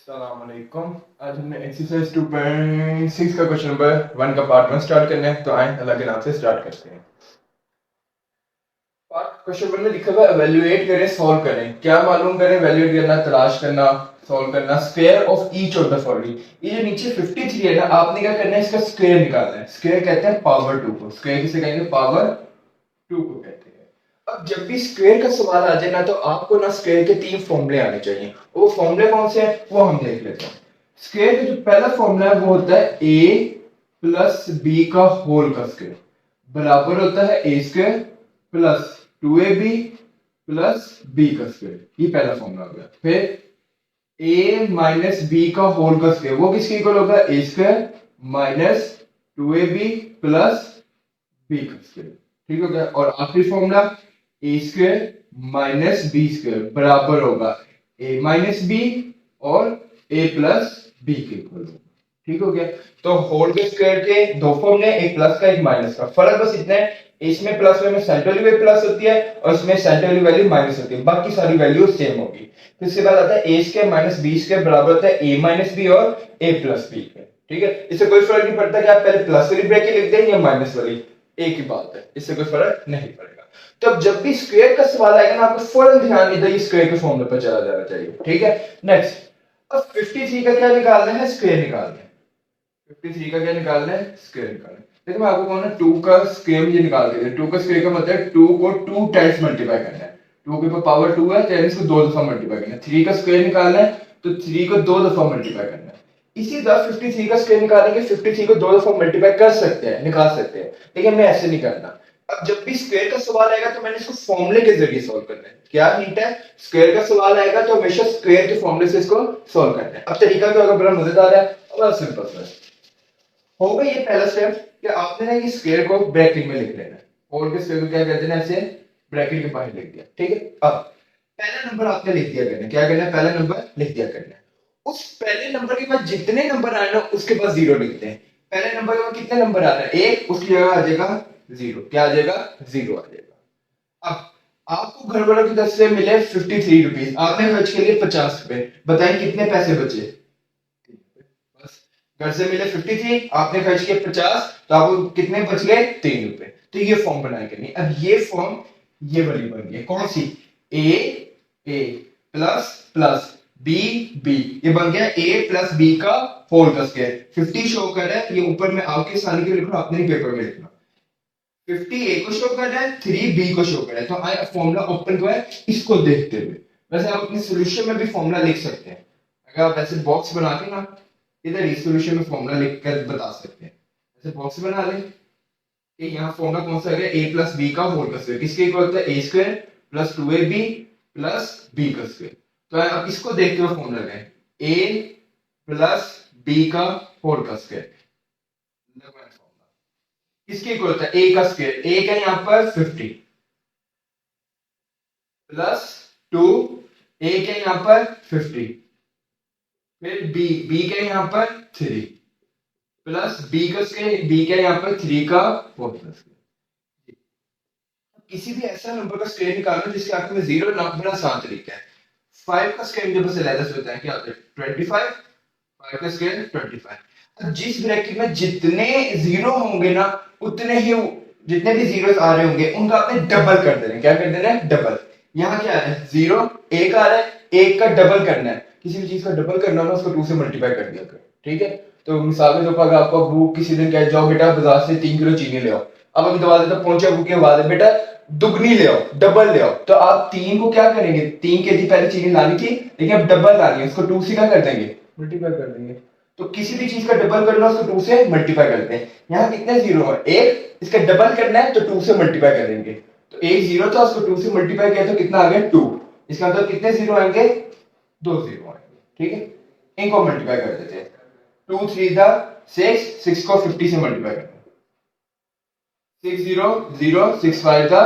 अस्सलामुअलैकुम। आज हमने एक्सरसाइज 2.6 का क्वेश्चन नंबर 1 का पार्ट 1 स्टार्ट करना है। तो आए अल्लाह के नाम से स्टार्ट करते हैं। पार्ट क्वेश्चन नंबर में लिखा हुआ एवेल्युएट करें, सॉल्व करें। क्या मालूम करें? एवेल्युएट करना, तलाश करना, सॉल्व करना। Square of each of the following. ये जो नीचे 53 है ना, आपने क्या करना है, इसका स्क्वायर निकालना है। स्क्वायर कहते हैं पावर 2 को। स्क्वायर किसे कहेंगे? पावर 2 को कहते हैं। अब जब भी स्क्वायर का सवाल आ जाए ना, तो आपको ना स्क्वायर के 3 फॉर्मूले आने चाहिए। वो फॉर्मूले कौन से हैं वो हम देख लेते हैं। स्क्वायर का जो पहला फॉर्मूला है वो होता है a प्लस बी का होल का स्क्वायर बराबर होता है A square plus 2ab plus B का स्क्वायर। ये पहला फॉर्मूला हो गया। फिर a माइनस बी का होल का स्क्वायर, वो किसके इक्वल होगा? A square minus 2ab plus B का स्क्वायर। ठीक हो गया। और आखिरी formula A square minus B square बराबर होगा ए माइनस बी और ए प्लस बी के इक्वल होगा। ठीक हो गया। तो होल के स्क्वायर के दो फॉर्मूले, एक प्लस का एक माइनस का। फर्क बस इतना है, इसमें प्लस में सेंटर वाली वैल्यू प्लस होती है और इसमें सेंटर वाली वैल्यू माइनस होती है। बाकी सारी वैल्यू सेम होगी। फिर इसके बाद आता है A square minus B square बराबर होता है ए माइनस बी और ए प्लस बी के। ठीक है। इससे कोई फर्क नहीं पड़ता कि आप पहले प्लस वाली ब्रैकेट लिख दें या माइनस वाली, एक ही बात है, इससे कोई फर्क नहीं पड़ेगा। तो अब जब भी स्क्वायर का सवाल आएगा ना, आपको फौरन ध्यान इधर स्क्वायर के फॉर्मूले पर चला जाना चाहिए। ठीक है। नेक्स्ट, अब 53 का क्या निकालना है? स्क्वायर निकालना है। 53 का क्या निकालना है? स्क्वायर निकालना है। देखो मैं आपको कहूँ ना, 2 का स्क्वायर मुझे निकाल के दे। 2 का स्क्वायर का मतलब 2 को 2 टाइम्स मल्टीप्लाई करना है। 2 के ऊपर पावर 2 है तो इसको 2 दफा मल्टीप्लाई करना है। 3 का स्क्वायर निकालना है तो 3 को 2 दफा मल्टीप्लाई करना है। इसी तरह 53 का स्क्वायर निकालेंगे, 53 को 2 दफा मल्टीप्लाई कर सकते हैं, निकाल सकते हैं, लेकिन मैं ऐसे नहीं करना। अब जब भी स्क्वायर का सवाल आएगा तो मैंने इसको फॉर्मूले के जरिए सॉल्व करना है। क्या हिंट है? स्क्वायर का सवाल आएगा तो हमेशा स्क्वायर के फॉर्मूले से इसको सॉल्व करना है। अब तरीका क्या होगा? बड़ा मजेदार है और बड़ा सिंपल है। होगा ये पहला स्टेप कि आपने ना ये स्क्वायर को ब्रैकेट में लिख लेना है। और के स्क्वायर को क्या कहते हैं? ऐसे ब्रैकेट के बाहर लिख दिया। ठीक है। अब पहला नंबर आपने लिख दिया करना है। क्या करना है? पहला नंबर लिख दिया करना है। उस पहले नंबर के बाद जितने नंबर आए ना, उसके बाद जीरो लिखते हैं। पहले नंबर के बाद कितने नंबर आ रहे हैं? एक, उसकी जगह आ जाएगा जीरो। क्या आ जाएगा? जीरो आ जाएगा। अब आपको घर वालों की तरफ से मिले 53 रुपीज, आपने खर्च के लिए 50 रुपए। बताएं कितने पैसे बचे? बस, घर से मिले 53, आपने खर्च किए 50, तो आपको कितने बच गए? 3 रुपए। तो ये फॉर्म बनाए करनी। अब ये फॉर्म ये वाली बन गई कौन सी? ए प्लस प्लस बी बी, ये बन गया ए प्लस बी का होल का स्क्वायर। 50 शो कर रहा है, ये ऊपर में आपके सामने के लिख रहा हूं, अपने पेपर में लिखना। 50 ए को शो कर रहा है, 3 बी को शो कर रहा है। तो आई फॉर्मूला ओपन को है, इसको देखते हुए वैसे आप अपने सॉल्यूशन में भी फॉर्मूला लिख सकते हैं। अगर आप ऐसे बॉक्स बना के ना इधर ही सॉल्यूशन में फॉर्मूला लिख कर बता सकते हैं। ऐसे बॉक्स बना लें कि यहाँ फॉर्मूला कौन सा है? ए प्लस बी का होल का स्क्वायर। किसके इक्वल होता है? A square plus 2ab plus B का स्क्वायर। तो आप इसको देखते हुए फॉर्मूला लगाएं, ए प्लस बी का होल का स्क्वायर। किसके इक्वल होता है? ए का स्क्वायर। ए का यहाँ पर 50 प्लस 2, ए के यहाँ पर 50, फिर बी के यहाँ पर 3 प्लस बी का स्क्वायर, बी के यहाँ पर 3 का होल का स्क्वायर। किसी भी ऐसा नंबर का स्क्वायर निकालना जिसके आखिर में जीरो ना, बड़ा आसान तरीका है। 5 का स्क्वायर मुझे बस अलग से होता है, क्या होता है? 25। 5 का स्क्वायर 25। अब जिस ब्रैकेट में जितने जीरो होंगे ना, उतने ही जितने भी जीरो आ रहे होंगे उनका आपने डबल कर देना है। क्या कर देना है? डबल। यहाँ क्या है? जीरो, एक आ रहा है, एक का डबल करना है। किसी भी चीज का डबल करना हो ना, उसको 2 से मल्टीप्लाई कर दिया कर। ठीक है। तो मिसाल के तौर पर अगर आपको अबू किसी दिन कह जाओ बेटा बाजार से 3 किलो चीनी ले आओ, अब अभी दरवाजे तक पहुंचे, अबू की आवाज है बेटा दुगनी ले आओ, डबल ले आओ, तो आप 3 को क्या करेंगे? 3 केजी पहले चीनी लानी थी, लेकिन अब डबल लानी है, उसको 2 से क्या कर देंगे? मल्टीप्लाई कर देंगे। तो किसी भी चीज का डबल करना उसको 2 से मल्टीप्लाई करते हैं। यहाँ कितने जीरो है? एक, इसका डबल करना है तो 2 से मल्टीप्लाई कर देंगे। तो एक जीरो था, उसको 2 से मल्टीप्लाई किया तो कितना आ गया? 2। इसका मतलब कितने जीरो आएंगे? 2 जीरो आएंगे। ठीक है। इनको मल्टीप्लाई कर देते हैं। 2 3 था 6, 6 को 50 से मल्टीप्लाई करते हैं। 6 0 0, 6 5 था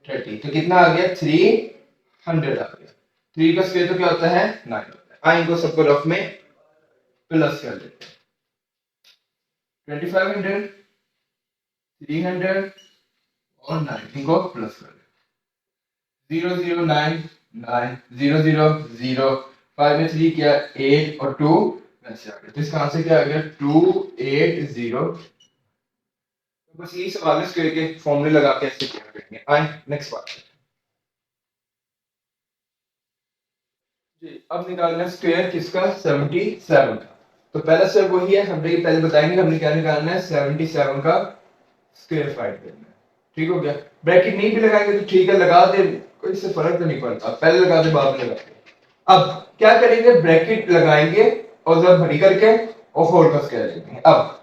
30, तो कितना आ गया? 300 आ गया। 3 का स्क्वायर तो क्या होता है? 9 होता है। आई इनको सबको रफ में प्लस कर देते हैं। 2500, 300 और 9 इनको प्लस कर देते हैं। 0 0 9 9 0 0 0 5 में 3 क्या 8 और 2 वैसे आ गया। तो इसका आंसर क्या आ गया 280। तो बस यही सवाल है, स्क्वायर के फॉर्मूले लगा के ऐसे किया करेंगे। आए नेक्स्ट बात जी, अब निकालना है स्क्वायर किसका 77 का। तो पहला स्टेप वही है, हमने पहले बताएंगे हमने क्या निकालना है 77 का स्क्वायर फाइंड करना है। ठीक हो गया। ब्रैकेट नहीं भी लगाएंगे तो ठीक है, लगा दे, कोई इससे फर्क तो नहीं पड़ता, पहले लगा दे बाद में लगा दे। अब क्या करेंगे, ब्रैकेट लगाएंगे और जब भरी करके और होल का स्क्वायर लेंगे। अब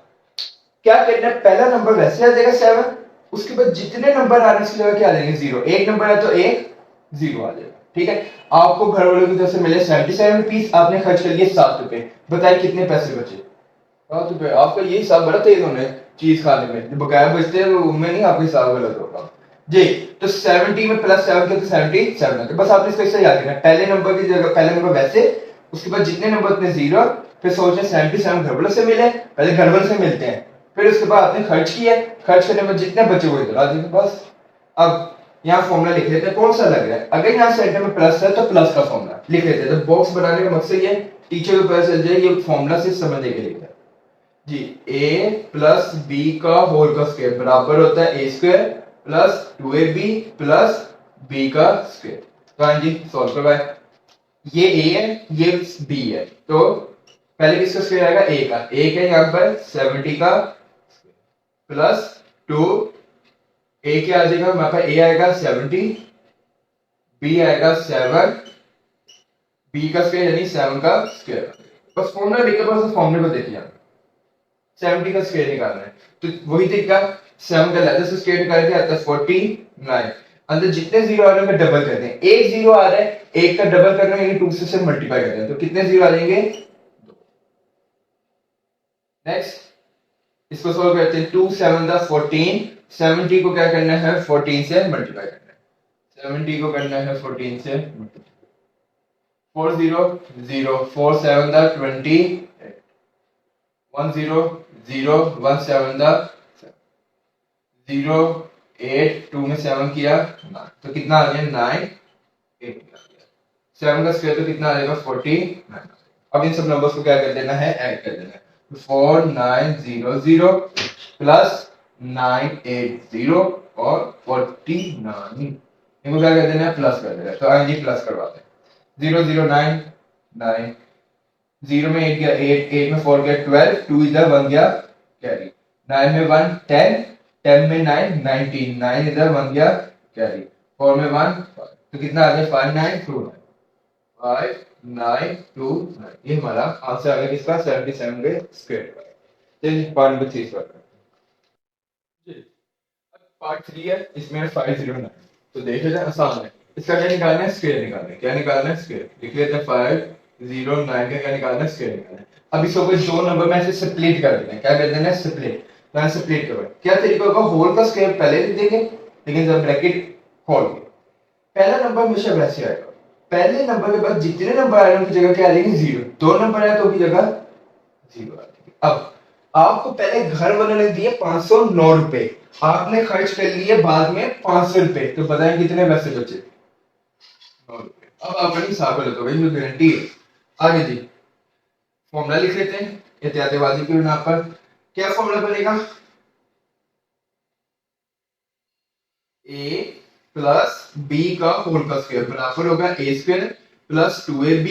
क्या करना है, पहला नंबर वैसे आ जाएगा 7, उसके बाद जितने नंबर आ रहे हैं उसकी जगह क्या लेंगे 0। एक नंबर है तो एक 0 आ जाएगा। ठीक है, आपको घर वालों की तरफ से मिले 77 रुपीज, आपने खर्च कर लिए 7 रुपए, बताइए कितने पैसे बचे। 7 रुपए। आपका ये हिसाब बड़ा तेज होना है चीज खाने में, बकाया बचते हैं उनमें नहीं, आपका हिसाब गलत होगा जी। तो 70 में प्लस 7 के तो 77 है। बस आपने इसको ऐसे याद रखना, पहले नंबर की जगह पहले नंबर वैसे, उसके बाद जितने नंबर उतने 0, फिर सोचें 77 घर वालों से मिले, पहले घर वालों से मिलते हैं, फिर उसके बाद आपने खर्च किया, खर्च करने में जितने बचे वो इधर आ जाएंगे बस। अब यहाँ फॉर्मूला लिख लेते हैं कौन सा लग रहा है। अगर यहाँ सेंटर में प्लस है तो प्लस का फॉर्मूला लिख लेते हैं। तो बॉक्स बनाने का मकसद ये टीचर को पता चल जाए ये फॉर्मूला सिर्फ समझने के लिए जी। ए प्लस बी का होल का स्क्वायर बराबर होता है A square plus 2ab plus B का स्क्वायर। तो हाँ जी सॉल्व करवाए। ये ए है ये बी है, तो पहले किसका स्क्वायर आएगा ए का। ए का यहाँ पर 70 का प्लस 2, ए क्या आ जाएगा हमारे पास, ए आएगा 70, बी आएगा 7, बी का स्क्वायर यानी 7 का स्क्वायर। बस फॉर्मूला लिखकर बस फॉर्मूले को देखिए, 70 का स्क्वायर निकालना है। तो वही तरीका 7 का लेते हैं स्क्वायर निकाल के आता है 49। अंदर जितने जीरो आ रहे हैं डबल करते हैं, एक जीरो आ रहा है एक का डबल करना है यानी 2 से मल्टीप्लाई करते हैं, तो कितने जीरो आ जाएंगे। नेक्स्ट इसको सॉल्व करते हैं। 2 7 दा 14, 70 को क्या करना है 14 से मल्टीप्लाई करना है, 70 को करना है 14 से मल्टीप्लाई। 4 0 0, 4 7 दा 20, 1 0 0, 1 7 दा 0 8, 2 में 7 किया 9, तो कितना आ गया 9 8 आ गया। 7 का स्क्वायर तो कितना आ जाएगा 49। अब इन सब नंबर्स को क्या कर देना है ऐड कर देना है। 4900 प्लस 980 और 49, इनको क्या कर देना है प्लस कर देना है। तो आइए प्लस करवाते हैं। 0 0 9 9, 0 में 8 गया 8, 8 में 4 गया 12, 2 इधर 1 गया कैरी, 9 में 1 10, 10 में 9 19, 9 इधर 1 गया कैरी, 4 में 1 5, तो कितना आ गया 5929, 5929। ये हमारा आंसर आ गया किसका 77 के स्क्वायर का। चलिए पार्ट नंबर 3 पर जी। पार्ट 3 है, इसमें 509। तो देख लेते हैं आसान है। इसका क्या निकालना है स्क्वायर निकालना है। क्या निकालना है स्क्वायर, लिख लेते हैं 509 का क्या निकालना है स्क्वायर निकालना है। अब इसको कोई दो नंबर में ऐसे स्प्लिट कर देना है। क्या कर देना है स्प्लिट, तो स्प्लिट करो। क्या तरीका होगा, होल का स्क्वायर पहले लिख देंगे, लेकिन जब ब्रैकेट खोल के पहला नंबर हमेशा वैसे आएगा, पहले नंबर के बाद जितने नंबर आ रहे हैं उनकी जगह क्या आ जाएंगे 0, दो नंबर आए तो उनकी जगह 0 आ जाएगी। अब आपको पहले घर वालों ने दिए 509 रुपए, आपने खर्च कर लिए बाद में 500 रुपए, तो बताएं कितने पैसे बचे 9 रुपए। अब आप अपनी हिसाब कर लो भाई, मुझे गारंटी है। आगे जी फॉर्मूला लिख लेते हैं एहतियातबाजी की बिना पर। क्या फॉर्मूला बनेगा, ए प्लस बी का होल का स्क्वायर बराबर होगा A square plus 2ab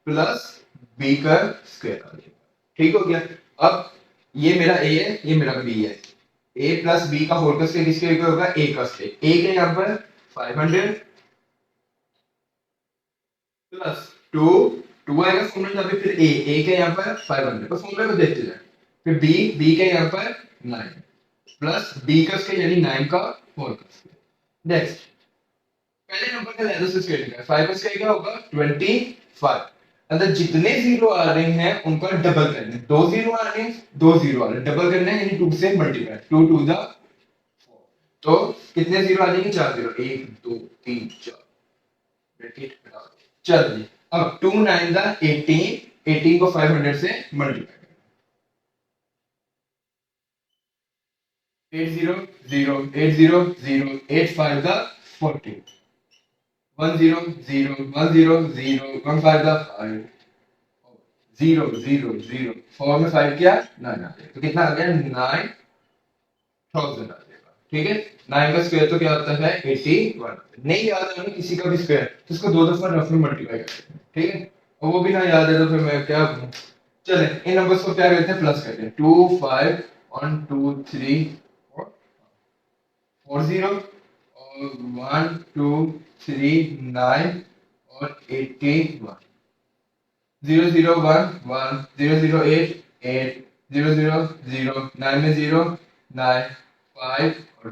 plus B का स्क्वायर। ठीक हो गया। अब ये मेरा ए है ये मेरा बी है, ए प्लस बी का होल का स्क्वायर किसके इक्वल होगा ए का स्क्वायर। ए के यहाँ पर 500 प्लस 2, 2 आएगा फॉर्मूला पे, फिर ए के यहाँ पर 500, बस फॉर्मूला को देखते जाए। फिर बी के यहाँ पर 9 प्लस बी का स्क्वायर यानी 9 का होल का स्क्वायर। नेक्स्ट पहले नंबर का लेटर से स्क्वायर निकाल, 5 का स्क्वायर क्या होगा 25। अंदर जितने जीरो आ रहे हैं उनका डबल करना है, दो जीरो आ रहे हैं दो जीरो आ रहे हैं, डबल करना है यानी 2 से मल्टीप्लाई, 2 2 द 4, तो कितने जीरो आ जाएंगे 4 जीरो, 1 2 3 4 ब्रैकेट हटा दो। चल जी अब 2 9 द 18, 18 को 500 से मल्टीप्लाई, 8 0 0 8 0 0 8 5 द 40, 1 0 0 1 0 0 1 5 द 5 0 0 0 4 में 5 किया 9 आ गया, तो कितना आ गया 9000 आ जाएगा। ठीक है, 9 का स्क्वायर तो क्या होता है 81। नहीं याद है हमें किसी का भी स्क्वायर तो इसको दो दफा रफ में मल्टीप्लाई करते हैं। ठीक है, और वो भी ना याद है तो फिर मैं क्या चले इन नंबर्स को क्या करते हैं प्लस करते हैं 2 5 1 2 3 4 0 और 1 2 3 9 और 81 0 0 1 1 0 0 8 8 0 0 0 9 में 0 9 5 और 2,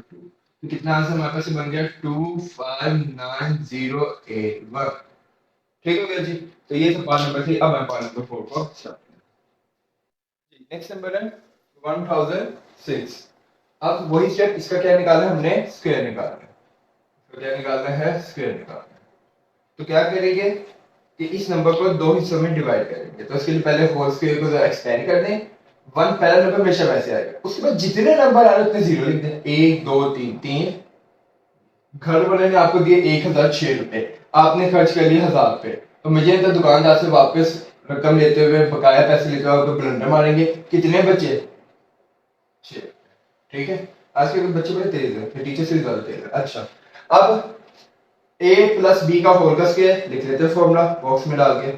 तो कितना आंसर हमारे पास बन गया 25908 1। ठीक हो गया जी, तो ये तो पार्ट नंबर 3। अब मैं पार्ट नंबर 4 को स्टार्ट। नेक्स्ट नंबर है 1006। अब वही स्टेप, इसका क्या निकालना है हमने स्क्वायर निकालना है, तो क्या निकालना है स्क्वायर निकालना है। तो क्या करेंगे कि इस नंबर को दो हिस्सों में डिवाइड करेंगे, तो इसके लिए पहले होल स्क्वायर को एक्सपेंड कर दें। वन पहला नंबर हमेशा वैसे आएगा, उसके बाद जितने नंबर आ रहे उतने जीरो लिख दें, 1 2 3 3। घर वाले ने आपको दिए 1006 रुपए, आपने खर्च कर लिए 1000 रुपए, तो मुझे तो दुकानदार से वापस रकम लेते हुए बकाया पैसे लेते हुए आपको ब्लंडर मारेंगे, कितने बचे 6। ठीक है, आज के बच्चे बड़े तेज है, फिर टीचर से भी ज्यादा तेज है। अच्छा, अब a प्लस बी का होल का स्क्वायर लिख लेते हैं फॉर्मूला बॉक्स में डाल के।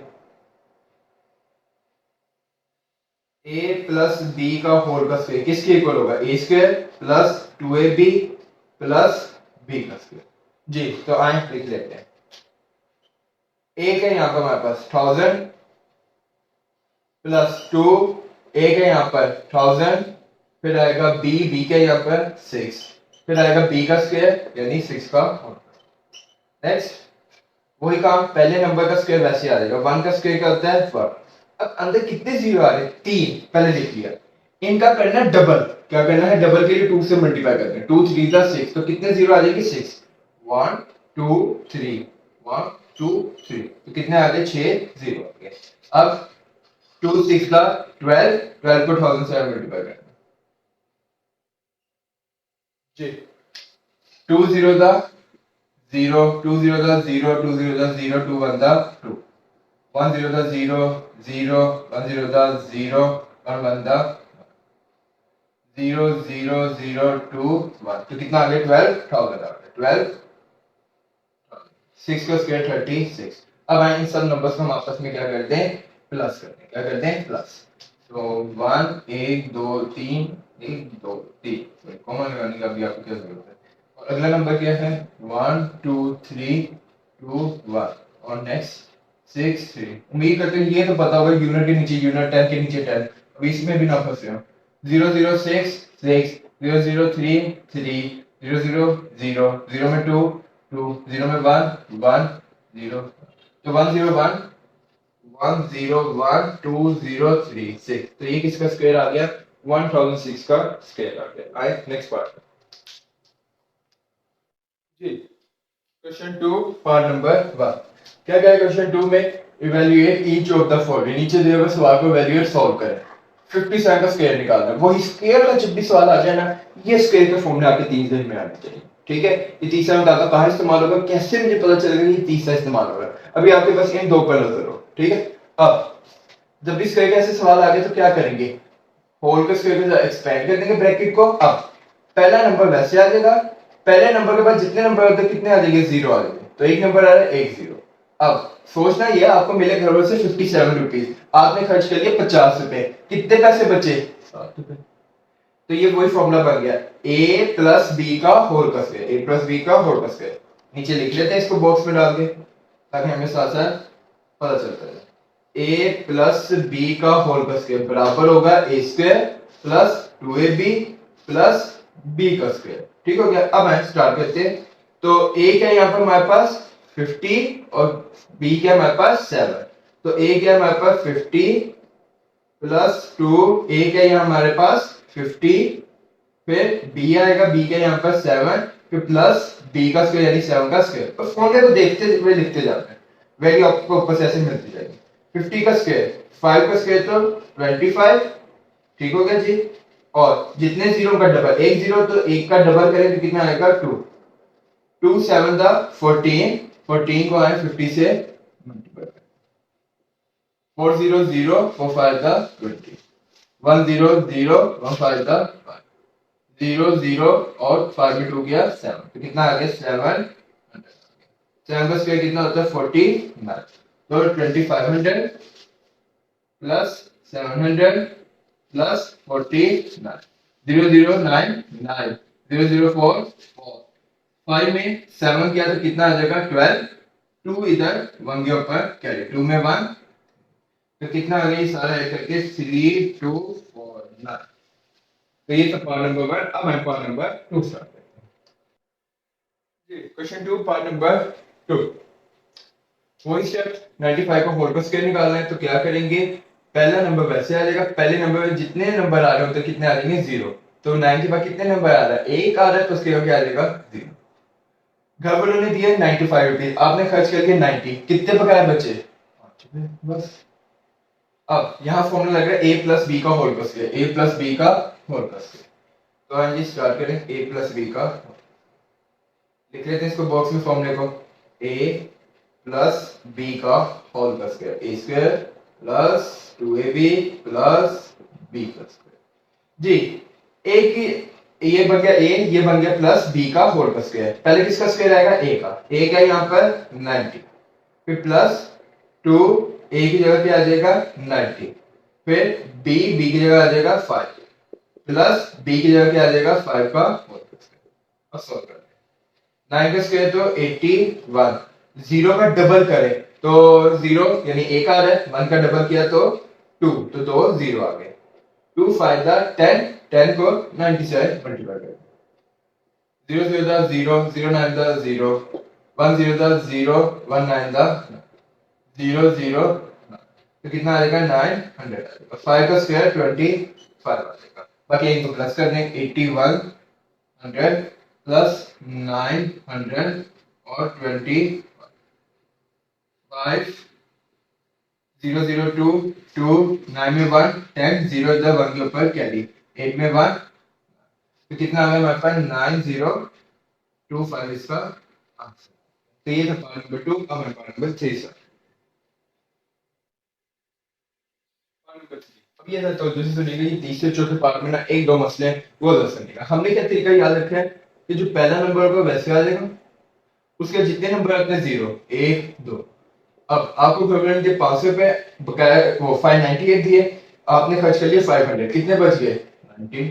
a प्लस बी का होल का स्क्वायर किसके इक्वल होगा a square plus 2ab plus b का स्क्वायर। जी, तो आए लिख लेते हैं। a का यहाँ पर हमारे पास 1000 प्लस 2, a का यहाँ पर 1000, फिर आएगा b का यहाँ पर 6, फिर आएगा b का स्क्वायर यानी 6 का होल। नेक्स्ट वही काम, पहले नंबर का स्क्वायर वैसे आ जाएगा, 1 का स्क्वायर क्या होता है 1। अब अंदर कितने जीरो आ रहे हैं 3, पहले लिख लिया। इनका करना है डबल, क्या करना है डबल के लिए 2 से मल्टीप्लाई करते हैं, 2 3 6, तो कितने जीरो आ जाएंगे 6। 1 2 3 1 2 3, तो कितने आ गए 6 जीरो आ गए। अब 2 6 का 12, 12 को 1000 से मल्टीप्लाई करना है जी। 2 0 का 0, 2 0 का 0, 2 0 का 0, 2 1 का 2, 1 0 का 0 0, 1 0 का 0 और 1 का 0 0 0 2 1, तो कितना आ गया 12,000 आ गया 12। 6 का स्क्वायर 36। अब इन सब नंबर्स को हम आपस में क्या करते हैं प्लस करते हैं, क्या करते हैं प्लस। तो 1 1 2 3 1 2 3, कॉमन लगाने का भी आपको क्या जरूरत है। और अगला नंबर क्या है 1 2 3 2 1 और नेक्स्ट 6 3। उम्मीद करते हैं ये तो पता होगा यूनिट के नीचे यूनिट 10 के नीचे 10, अब इसमें भी ना फंसे हो। 0 0 6 6 0 0 3 3 0 0 0 0 में 2 2 0 में 1 1 0, तो 1 0 1 1 0 1 2 0 3 6, तो ये किसका स्क्वायर आ गया 1006 का स्क्वायर आ गया। आए नेक्स्ट पार्ट जी, क्वेश्चन 2 पार्ट नंबर 1। क्या क्या है क्वेश्चन 2 में, evaluate each of the following, नीचे दिए हुए सवाल को इवैल्यूएट सॉल्व करें। 57 का स्क्वायर निकालना है, वही स्क्वायर का जब भी सवाल आ जाए ना, ये स्क्वायर के फॉर्मूले आपके 3 दिन में आने चाहिए। ठीक है, ये तीसरा मैं बताता कहां इस्तेमाल होगा, कैसे मुझे पता चलेगा ये तीसरा इस्तेमाल होगा, अभी आपके पास इन दो पर नजर हो। ठीक है, अब जब भी स्क्वायर के ऐसे सवाल आ गए तो क्या करेंगे, होल के स्क्वायर को एक्सपेंड कर देंगे ब्रैकेट को। अब पहला नंबर वैसे आ जाएगा, पहले नंबर के बाद जितने नंबर होते हैं कितने आ जाएंगे जीरो आ जाएंगे, तो एक नंबर आ रहा है 1 0। अब सोचना ये आपको मिले घर से 57 रुपीज, आपने खर्च कर लिए 50 रुपए, कितने पैसे बचे 7 रुपए। तो ये वही फॉर्मूला बन गया a प्लस बी का होल का स्क्वायर, a प्लस बी का होल का स्क्वायर। नीचे लिख लेते हैं इसको बॉक्स में डाल के ताकि हमें साथ साथ पता चलता है। a प्लस बी का होल का स्क्वायर बराबर होगा a square plus 2ab plus b का स्क्वायर। ठीक हो गया, अब हम स्टार्ट करते हैं। तो a क्या है यहाँ पर हमारे पास 50 और b क्या है हमारे पास 7, तो a क्या है हमारे पास 50 प्लस 2, a क्या है यहाँ हमारे पास 50, फिर b आएगा, b का यहाँ पर 7, फिर प्लस b का स्क्वायर यानी 7 का स्क्वायर। और फॉर्मूले को देखते हुए लिखते जाते हैं, वैल्यू आपको ऊपर से ऐसे मिलती जाएगी। 50 का स्क्वायर 5 का स्क्वायर तो 25। ठीक हो गया जी, और जितने जीरो का डबल, एक जीरो तो एक का डबल करें तो कितना आएगा 2 2 7 दा 14, 14 को आए 50 से मल्टीप्लाई करें। 400 4 5 द 20, 100 1 5 द 5, 0 और 5 में 2 गया 7, तो कितना आ गया 700। 7 का स्क्वायर कितना होता है 49, तो 2500 प्लस 700 प्लस 49, 0099 004 4, 5 में 7 किया तो कितना आ जाएगा 12, 2 इधर 1 के ऊपर कैरी, 2 में 1, तो कितना आ गया ये सारा ऐड करके 3249। तो ये था पार्ट नंबर 1। अब मैं पार्ट नंबर 2 स्टार्ट करते हैं। Question 2 part number 2। वही स्टेप 95 का होल का स्क्वायर निकालना है, तो क्या करेंगे, पहला नंबर वैसे आ जाएगा, पहले नंबर में जितने नंबर आ रहे होते कितने आ जाएंगे 0, तो 9 के बाद कितने नंबर आ रहा है, एक आ रहा है, तो उसके क्या आ जाएगा 0। घर वालों ने दिया 95 रुपीज, आपने खर्च कर लिया 90, कितने बकाया बचे 5 बस। अब यहाँ फॉर्मूला लग रहा है a प्लस बी का होल का स्क्वायर, a प्लस बी का होल का स्क्वायर, तो हम जी स्टार्ट करें a प्लस बी का, लिख लेते हैं इसको बॉक्स में फॉर्मूले को, a प्लस बी का होल का square, a square plus 2ab plus b का स्क्वायर। जी a की ये बन गया a, ये बन गया प्लस b का होल का स्क्वायर, पहले किसका स्क्वायर आएगा a का, a का यहाँ पर 90, फिर प्लस 2 a की जगह क्या आ जाएगा 90, फिर b की जगह आ जाएगा 5, प्लस b की जगह क्या आ जाएगा 5 का होल का स्क्वायर। अब सॉल्व करते हैं, 9 का स्क्वायर तो 81, 0 का डबल करें तो 0 यानी 1 आ रहा है, 1 का डबल किया तो 2, तो 2 0 आ गए, 2 5 दा 10, 10 को 90 से मल्टीप्लाई करें, 0 0 दा 0, 0 9 दा 0, 1 0 दा 0, 1 9 दा 0 0, तो कितना आ जाएगा 900, 5 का स्क्वायर 25 आ जाएगा, बाकी इनको प्लस कर दें, 8100 प्लस 900 और 25, 0 0 2 2, 9 में 1 10, 0 इधर 1 के ऊपर कैरी, 8 में 1, तो कितना आ गया हमारे पास 9025 इसका आंसर। तो ये था पार्ट नंबर 2। अब मैं part number 3 sir, part number 3। अब ये था तो दूसरी सुनिएगा, ये तीसरे चौथे पार्ट में ना एक दो मसले हैं वो दस सुनिएगा। हमने क्या तरीका याद रखा है कि जो पहला नंबर होगा वैसे आ जाएगा, उसके जितने नंबर आते हैं 0 1 2। अब आपको गवर्नमेंट के 500 रुपए बकाया वो 598 दिए, आपने खर्च कर लिए 500, कितने बच गए 19।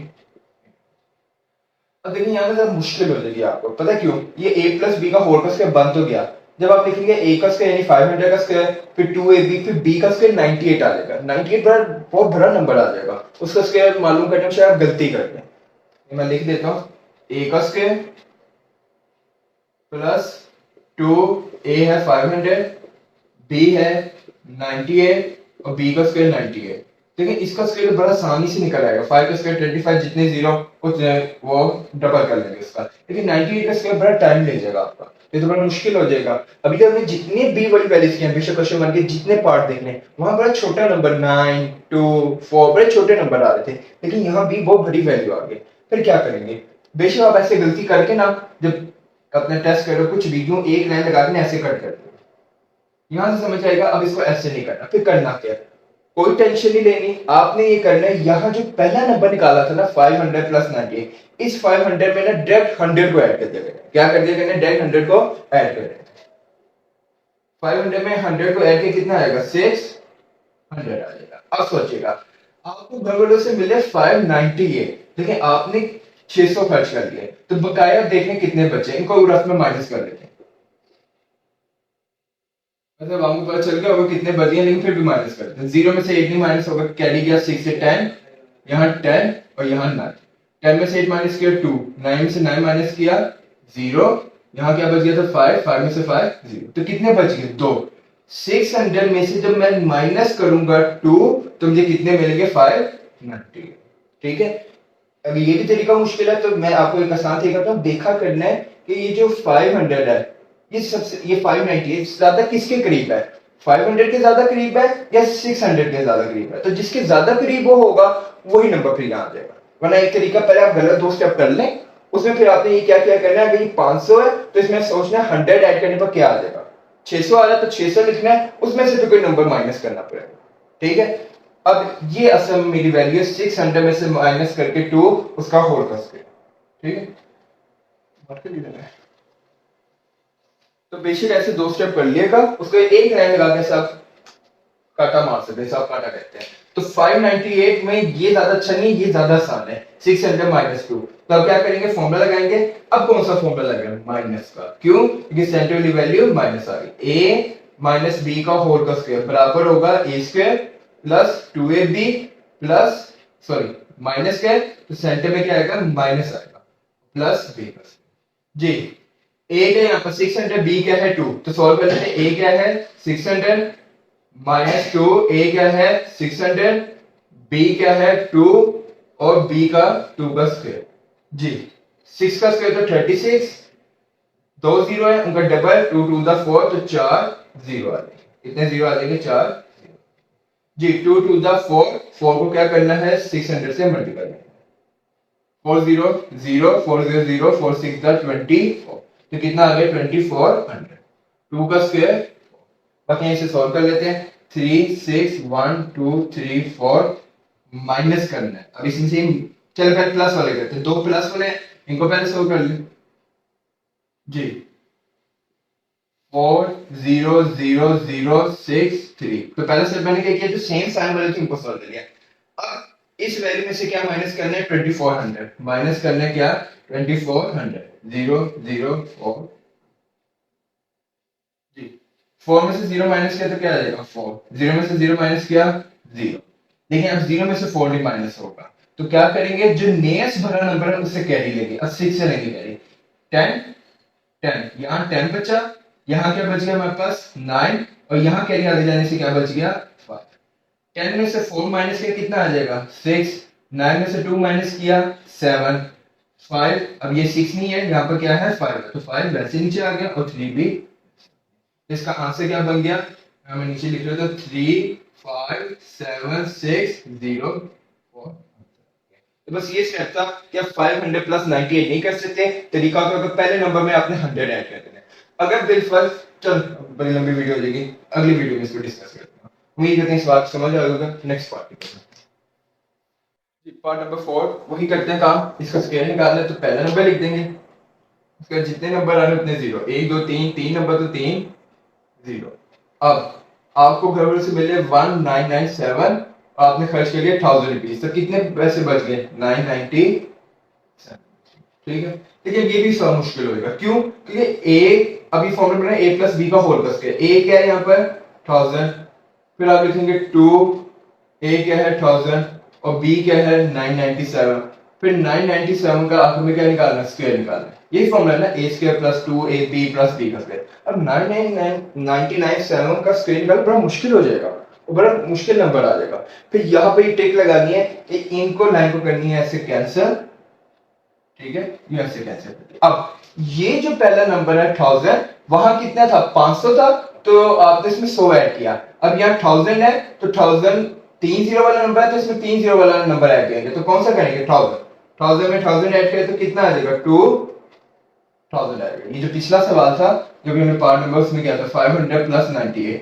अब देखिए यहाँ पे मुश्किल हो जाएगी आपको, पता है क्यों, ये a प्लस बी का होल का स्क्वायर बन तो गया, जब आप लिखेंगे a का स्क्वायर यानी 500 का स्क्वायर, फिर 2ab, फिर b का स्क्वायर 98 आ जाएगा, 98 बड़ा बहुत बड़ा नंबर आ जाएगा, उसका स्क्वायर मालूम करने में शायद आप गलती कर दें। मैं लिख देता हूँ a का स्क्वायर प्लस 2a है 500, b है 98 और b का स्क्वायर 98। देखिए इसका स्क्वायर बड़ा आसानी से निकल आएगा, 5 का स्क्वायर 25, जितने जीरो उतने वो डबल कर लेंगे इसका, लेकिन 98 का स्क्वायर बड़ा टाइम ले जाएगा आपका, ये तो बड़ा मुश्किल हो जाएगा। अभी तक हमने जितने b वाली वैल्यूज किए बेशक क्वेश्चन वन के जितने पार्ट देखने वहां बड़ा छोटा नंबर 9 2 4 बड़े छोटे नंबर आ रहे थे, लेकिन यहाँ भी बहुत बड़ी वैल्यू आ गई। फिर क्या करेंगे, बेशक आप ऐसे गलती करके ना जब अपना टेस्ट करो कुछ भी यूं एक लाइन लगा के ऐसे कट कर दो, यहां से समझ आएगा। अब इसको ऐसे नहीं करना, फिर करना क्या, कोई टेंशन नहीं लेनी, आपने ये करना है, यहाँ जो पहला नंबर निकाला था ना 500 प्लस 98, इस 500 में ना डायरेक्ट 100 को ऐड कर दिया गया। क्या कर दिया गया, डायरेक्ट 100 को ऐड कर दिया। 500 में 100 को ऐड किया कितना आएगा 600 आ जाएगा। अब सोचिएगा आपको घर वालों से मिले 598, लेकिन आपने 600 खर्च कर लिए, तो बकाया देखने कितने बचे, इनको रफ में माइनस कर लेते हैं। मतलब आपको पता चल गया होगा कितने बचे हैं, लेकिन फिर भी माइनस करते हैं। 0 में से 8 नहीं माइनस होगा, कैरी किया 6 से 10, यहाँ 10 और यहाँ 9, 10 में से 8 माइनस किया 2, 9 में से 9 माइनस किया 0, यहाँ क्या बच गया था 5, 5 में से 5 0, तो कितने बच गए 2। 600 में से जब मैं माइनस करूंगा 2 तो मुझे कितने मिलेंगे 590। ठीक है, अगर ये भी तरीका मुश्किल है तो मैं आपको एक आसान तरीका बताऊं, देखा करना है कि ये जो 500 है ये सबसे, ये 598 ज्यादा किसके करीब है, 500 के ज्यादा करीब है या 600 के ज्यादा करीब है, तो जिसके ज्यादा करीब वो होगा वही नंबर फिर यहाँ आ जाएगा। वरना एक तरीका पहले आप गलत दो स्टेप कर लें, उसमें फिर आपने ये क्या क्या करना है, अगर ये 500 है तो इसमें सोचना है 100 ऐड करने पर क्या आ जाएगा, 600 आ रहा है तो 600 लिखना है, उसमें से फिर कोई नंबर माइनस करना पड़ेगा। ठीक है, अब ये असल में मेरी वैल्यू 600 में से माइनस करके 2 उसका होल कर सकते। ठीक है, तो बेसिक ऐसे 2 स्टेप कर लिएगा, उसको एक लाइन लगा के सब काटा मार सकते हैं, सब काटा कहते हैं। तो 598 में ये ज्यादा अच्छा नहीं, ये ज्यादा आसान है, 600 माइनस 2। तो अब क्या करेंगे, फॉर्मूला लगाएंगे। अब कौन सा फॉर्मूला लगाएंगे, माइनस का, क्यों, क्योंकि सेंटर वाली वैल्यू माइनस आ गई। a माइनस बी का होल का स्क्वायर बराबर होगा a square plus 2ab plus sorry minus क्या है तो सेंटर में क्या आएगा, माइनस आएगा, प्लस b का जी। a क्या यहाँ पर 600, b क्या है 2, तो सॉल्व कर लेते हैं। a क्या है 600 माइनस 2, a क्या है 600, b क्या है 2 और b का 2 का स्क्वायर जी। 6 का स्क्वायर तो 36, 2 जीरो है उनका डबल, 2 टू द 4 तो 4 जीरो आ जाएंगे, कितने जीरो आ जाएंगे 4 जी। 2 टू द 4, 4 को क्या करना है 600 से मल्टीप्लाई करना है, 4 0 0 4 0 0 4 6 द 24, तो कितना आ गया 2400, 2 का स्क्वायर। बाकी इसे सॉल्व कर लेते हैं, 3 6 1 2 3 4 माइनस करना है। अब इसमें से चल पहले प्लस वाले करते हैं, 2 प्लस वाले इनको पहले सॉल्व कर ले जी। 4 0 0 0 6 3, तो पहले स्टेप मैंने क्या किया, जो सेम साइन वाले थे उनको सॉल्व कर लिया। अब इस वैल्यू में से क्या माइनस करना है 2400, माइनस करना है क्या 2400, 0 0 4 जी। 4 में से 0 माइनस किया तो क्या आ जाएगा 4, 0 में से 0 माइनस किया 0। देखिए अब 0 में से 4 नहीं माइनस होगा, तो क्या करेंगे, जो नियरेस्ट भरा नंबर है उससे कैरी लेंगे, अब 6 से लेंगे कैरी, 10 10 यहाँ 10 बचा, यहाँ क्या बच गया हमारे पास 9 और यहाँ कैरी आगे जाने से क्या बच गया 5। 10 में से 4 माइनस किया कितना आ जाएगा 6, 9 में से 2 माइनस किया 7, 5, अब ये 6 नहीं है, यहाँ पर क्या है 5 है, तो 5 वैसे नीचे आ गया और 3 भी। इसका आंसर क्या बन गया, मैं नीचे लिख रहा था 3 5 7 6 0 4। तो बस ये स्टेप था कि आप 500 प्लस 98 नहीं कर सकते, तरीका होगा पहले नंबर में आपने 100 ऐड कर देना है। अगर बिलफल चल बड़ी लंबी वीडियो हो जाएगी, अगली वीडियो में इसको डिस्कस करते हैं। उम्मीद करते हैं इस बात समझ आ जाएगा। नेक्स्ट पार्ट पार्ट नंबर 4 वही करते हैं काम, इसका स्क्वायर निकालना है तो पहला नंबर लिख देंगे, उसका जितने नंबर आ रहे उतने जीरो, 1 2 3 3 नंबर तो 3 0। अब आपको घर वालों से मिले 1997, आपने खर्च कर लिया 1000 रुपीज, तो कितने पैसे बच गए 997। ठीक है, लेकिन ये भी सब मुश्किल होगा, क्यों, क्योंकि a अभी फॉर्मूला बना a प्लस b का होल प्लस क्या, a क्या है यहाँ पर 1000, फिर आप लिखेंगे 2, a क्या है 1000 और b क्या है 997, फिर 997 का आखिर में क्या निकालना, स्क्वायर निकालना है। यही फॉर्मूला है ना, a square plus 2ab plus b का स्क्वायर। अब 997 का स्क्वायर निकालना बड़ा मुश्किल हो जाएगा, बड़ा मुश्किल नंबर आ जाएगा। फिर यहाँ पे टिक लगानी है कि इनको लाइन को करनी है ऐसे कैंसिल, ठीक है, ये ऐसे कैंसिल। अब ये जो पहला नंबर है 1000, वहां कितना था 500 था, तो आपने इसमें 100 ऐड किया। अब यहाँ 1000 है तो 1000 3 जीरो वाला नंबर है, तो इसमें 3 जीरो वाला नंबर ऐड करेंगे, तो कौन सा करेंगे 1000 में 1000 ऐड करें तो कितना आ जाएगा 2000 आएगा। ये जो पिछला सवाल था जो भी हमने पार्ट नंबर उसमें किया था 500 प्लस 98,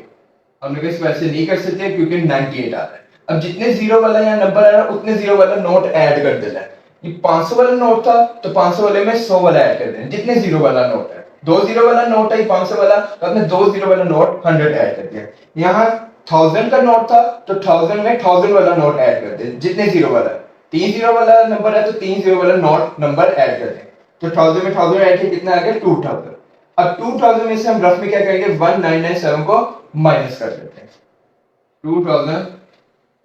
हमने कहा इसको ऐसे नहीं कर सकते क्योंकि 98 आ रहा है। अब जितने जीरो वाला यहाँ नंबर आ रहा है उतने जीरो वाला नोट ऐड कर देना है। ये 500 वाला नोट था तो 500 वाले में 100 वाला ऐड कर देना, जितने जीरो वाला नोट है, 2 जीरो वाला नोट है 500 वाला, तो आपने 2 जीरो वाला नोट 100 ऐड कर दिया। यहाँ 1000 का नोट था तो 1000 में 1000 वाला नोट ऐड कर दे, जितने जीरो वाला, 3 जीरो वाला नंबर है तो 3 जीरो वाला नोट नंबर ऐड कर दे, तो 1000 में 1000 ऐड किया कितना आ गया 2000। अब 2000 में से हम रफ में क्या करेंगे 1997 को माइनस कर देते हैं। 2000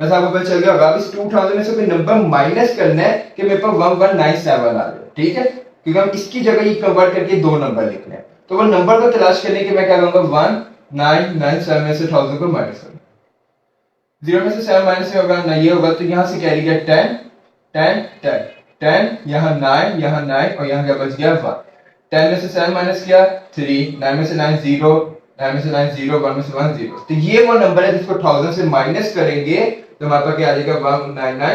वैसे आपको पता चल गया होगा, इस 2000 में से कोई नंबर माइनस करना है कि मेरे पास 1197 आ जाए, ठीक है, क्योंकि हम इसकी जगह ये कन्वर्ट करके दो नंबर लिखने हैं। तो वो नंबर को तलाश करने के मैं क्या करूंगा 1997 में से 1000 को माइनस करूंगा, 0 में से 7 माइनस में होगा ना, ये होगा तो यहां से कैरी गया 10 10 10 10, यहाँ 9 यहाँ 9 और यहाँ क्या बच गया 1। 10 में से 7 माइनस किया 3, 9 में से 9 0, 9 में से 9 0, 1 में से 1 0, तो ये वो नंबर है जिसको 1000 से माइनस करेंगे तो हमारे पास क्या आ जाएगा 1997 आ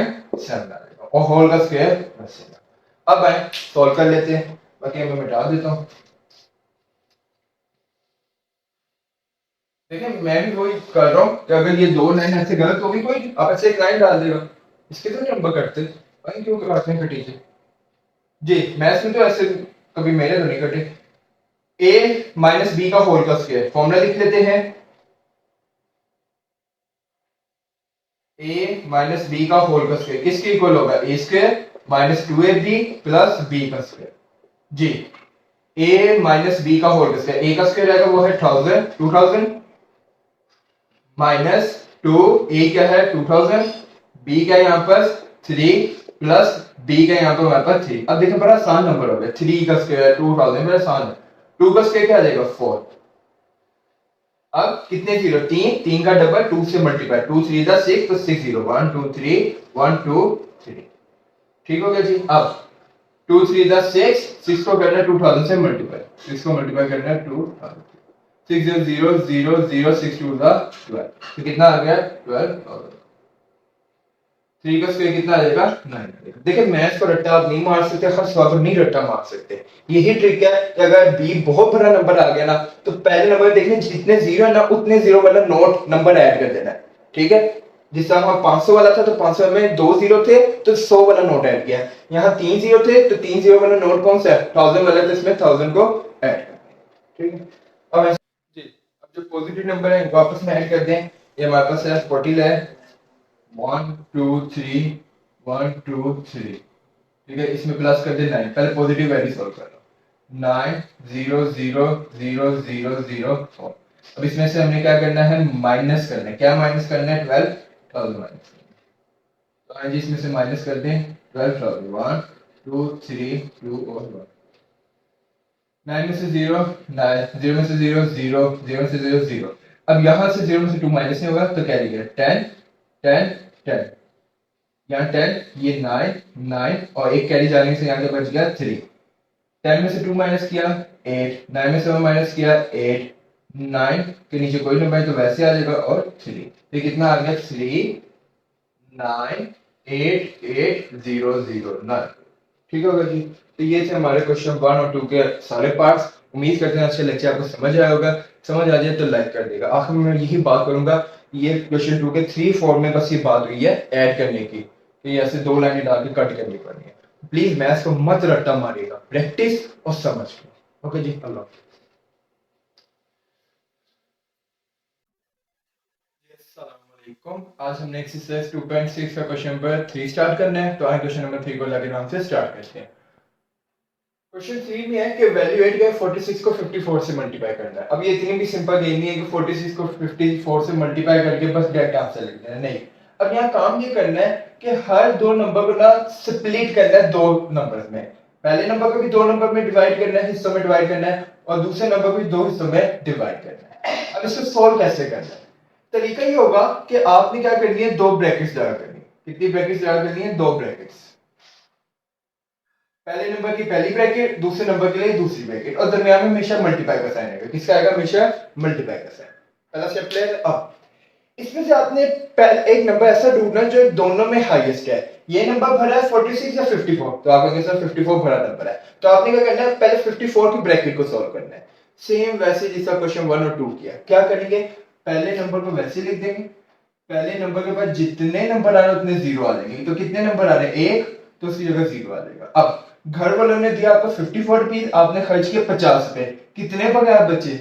जाएगा और होल का स्क्वायर बचेगा। अब आए सॉल्व कर लेते हैं, बाकी मैं मिटा देता हूँ। देखिए मैं भी वही कर रहा हूँ कि अगर ये दो लाइन ऐसे गलत होगी कोई आप ऐसे एक लाइन डाल देगा, इसके तो नहीं नंबर कटते भाई, क्यों काटते हैं कटी जी। मैथ्स में तो ऐसे कभी मेरे तो नहीं कटे। ए माइनस बी का होल का स्क्वायर फॉर्मूला लिख लेते हैं। ए माइनस बी का होल का स्क्वायर किसके इक्वल होगा, A square minus two A B plus B का स्क्वायर जी। ए माइनस बी का होल का स्क्वायर, ए का स्क्वायर आएगा वो है 2000 माइनस टू, ए क्या है 2000, बी का यहाँ पर 3 प्लस बी का यहाँ पर हमारे पास 3। अब देखो बड़ा आसान नंबर हो गया, 3 का स्क्वायर 2000 बड़ा आसान है। 2 का स्क्वायर क्या आ जाएगा 4। अब कितने जीरो, 3, 3 का डबल 2 से मल्टीप्लाई, 2 3 जा 6 तो 6 0 1 2 3 1 2 3 ठीक हो गया जी। अब 2 3 जा 6, 6 को करना है 2000 से मल्टीप्लाई, 6 को मल्टीप्लाई करना है 2000, 6 0 0 0 0 6 2 जा 12 तो कितना आ गया 12,000। 3 का स्क्वायर कितना आ जाएगा 9 आएगा। देखिए मैथ्स को रट्टा आप नहीं मार सकते, हर सवाल को नहीं रट्टा मार सकते। यही ट्रिक है कि अगर बी बहुत बड़ा नंबर आ गया ना तो पहले नंबर देखने जितने जीरो है ना उतने जीरो वाला नोट नंबर ऐड कर देना है, ठीक है। जिस तरह वहां 500 वाला था तो 500 में 2 जीरो थे तो 100 वाला नोट ऐड किया। यहाँ 3 जीरो थे तो 3 जीरो वाला नोट कौन सा है 1000 वाला, तो इसमें 1000 को ऐड कर दें, ठीक है। अब जी अब जो पॉजिटिव नंबर है इनको आपस में ऐड कर दें। ये हमारे पास है 40 है 1 2 3 1 2 3, ठीक है। इसमें प्लस कर दे 9, पहले पॉजिटिव वैल्यू सॉल्व कर लो। 9 0 0 0 0 0 4। अब इसमें से हमने क्या करना है माइनस करना है, क्या माइनस करना है 12,000 माइनस करना है। तो हाँ जी इसमें से माइनस कर दें 12,000, 1 2 3 2 और 1। 9 में से 0 9, 0 में से 0 0, 0 में से 0 0। अब यहां से 0 में से 2 माइनस नहीं होगा तो कैरी गया 10 10 10, यहाँ 10 ये 9 9 और एक कैरी जाने से यहाँ पे बच गया 3। 10 में से 2 माइनस किया 8, 9 में से 1 माइनस किया 8, 9 के नीचे कोई नंबर है तो वैसे आ जाएगा और 3, तो कितना आ गया 3 9 8 8 0 0 9, ठीक होगा जी। तो ये थे हमारे क्वेश्चन 1 और 2 के सारे पार्ट्स। उम्मीद करते हैं अच्छे लेक्चर आपको समझ आया होगा, समझ आ जाए तो लाइक कर देगा। आखिर में मैं यही बात करूंगा, ये क्वेश्चन 2 के 3 4 में बस ये बात हुई है ऐड करने की, तो ये ऐसे दो लाइनें डाल के कट करनी पड़नी है। प्लीज मैथ्स को मत रट्टा मारिएगा, प्रैक्टिस और समझ के। ओके जी, अल्लाह। आज हमने एक्सरसाइज 2.6 का क्वेश्चन नंबर 3 स्टार्ट करना है, तो आगे क्वेश्चन नंबर 3 को लगे नाम से स्टार्ट करते हैं। क्वेश्चन 3 में है कि वैल्यू 8 का 46 को 54 से मल्टीप्लाई करना है। अब ये इतनी भी सिंपल गेम नहीं है कि 46 को 54 से मल्टीप्लाई करके बस डायरेक्ट आंसर लिख देना, नहीं। अब यहाँ काम ये करना है कि हर दो नंबर को ना स्प्लिट करना है दो नंबर्स में। पहले नंबर को भी दो नंबर में डिवाइड करना है, हिस्सों में डिवाइड करना है, और दूसरे नंबर को भी दो हिस्सों में डिवाइड करना है। अब इसको सोल्व कैसे करना है, तरीका ये होगा कि आपने क्या करनी है, दो ब्रैकेट्स लगा करनी है। कितनी ब्रैकेट्स लगा करनी है, दो ब्रैकेट्स। पहले नंबर की पहली ब्रैकेट, दूसरे नंबर के लिए दूसरी ब्रैकेट, और दरमियान में हमेशा मल्टीप्लाई का साइन आएगा। किसका आएगा, हमेशा मल्टीप्लाई का साइन। पहला स्टेप क्लियर। अब इसमें से आपने एक नंबर ऐसा ढूंढना जो दोनों में हाईएस्ट है। ये नंबर भरा है 46 या 54, तो आपके साथ 54 भरा नंबर है, तो आपने क्या करना है, पहले 54 की ब्रैकेट को सॉल्व करना है। सेम वैसे जैसा क्वेश्चन 1 और 2 किया। क्या करेंगे, पहले नंबर को वैसे लिख देंगे, पहले नंबर के बाद जितने नंबर आ रहे हैं उतने जीरो आ जाएंगे। तो कितने नंबर आ रहे हैं, एक, तो उसकी जगह जीरो आ जाएगा। अब घर वालों ने दिया आपको 54 रुपीज, आपने खर्च किए 50 रुपए, कितने बगैर बचे,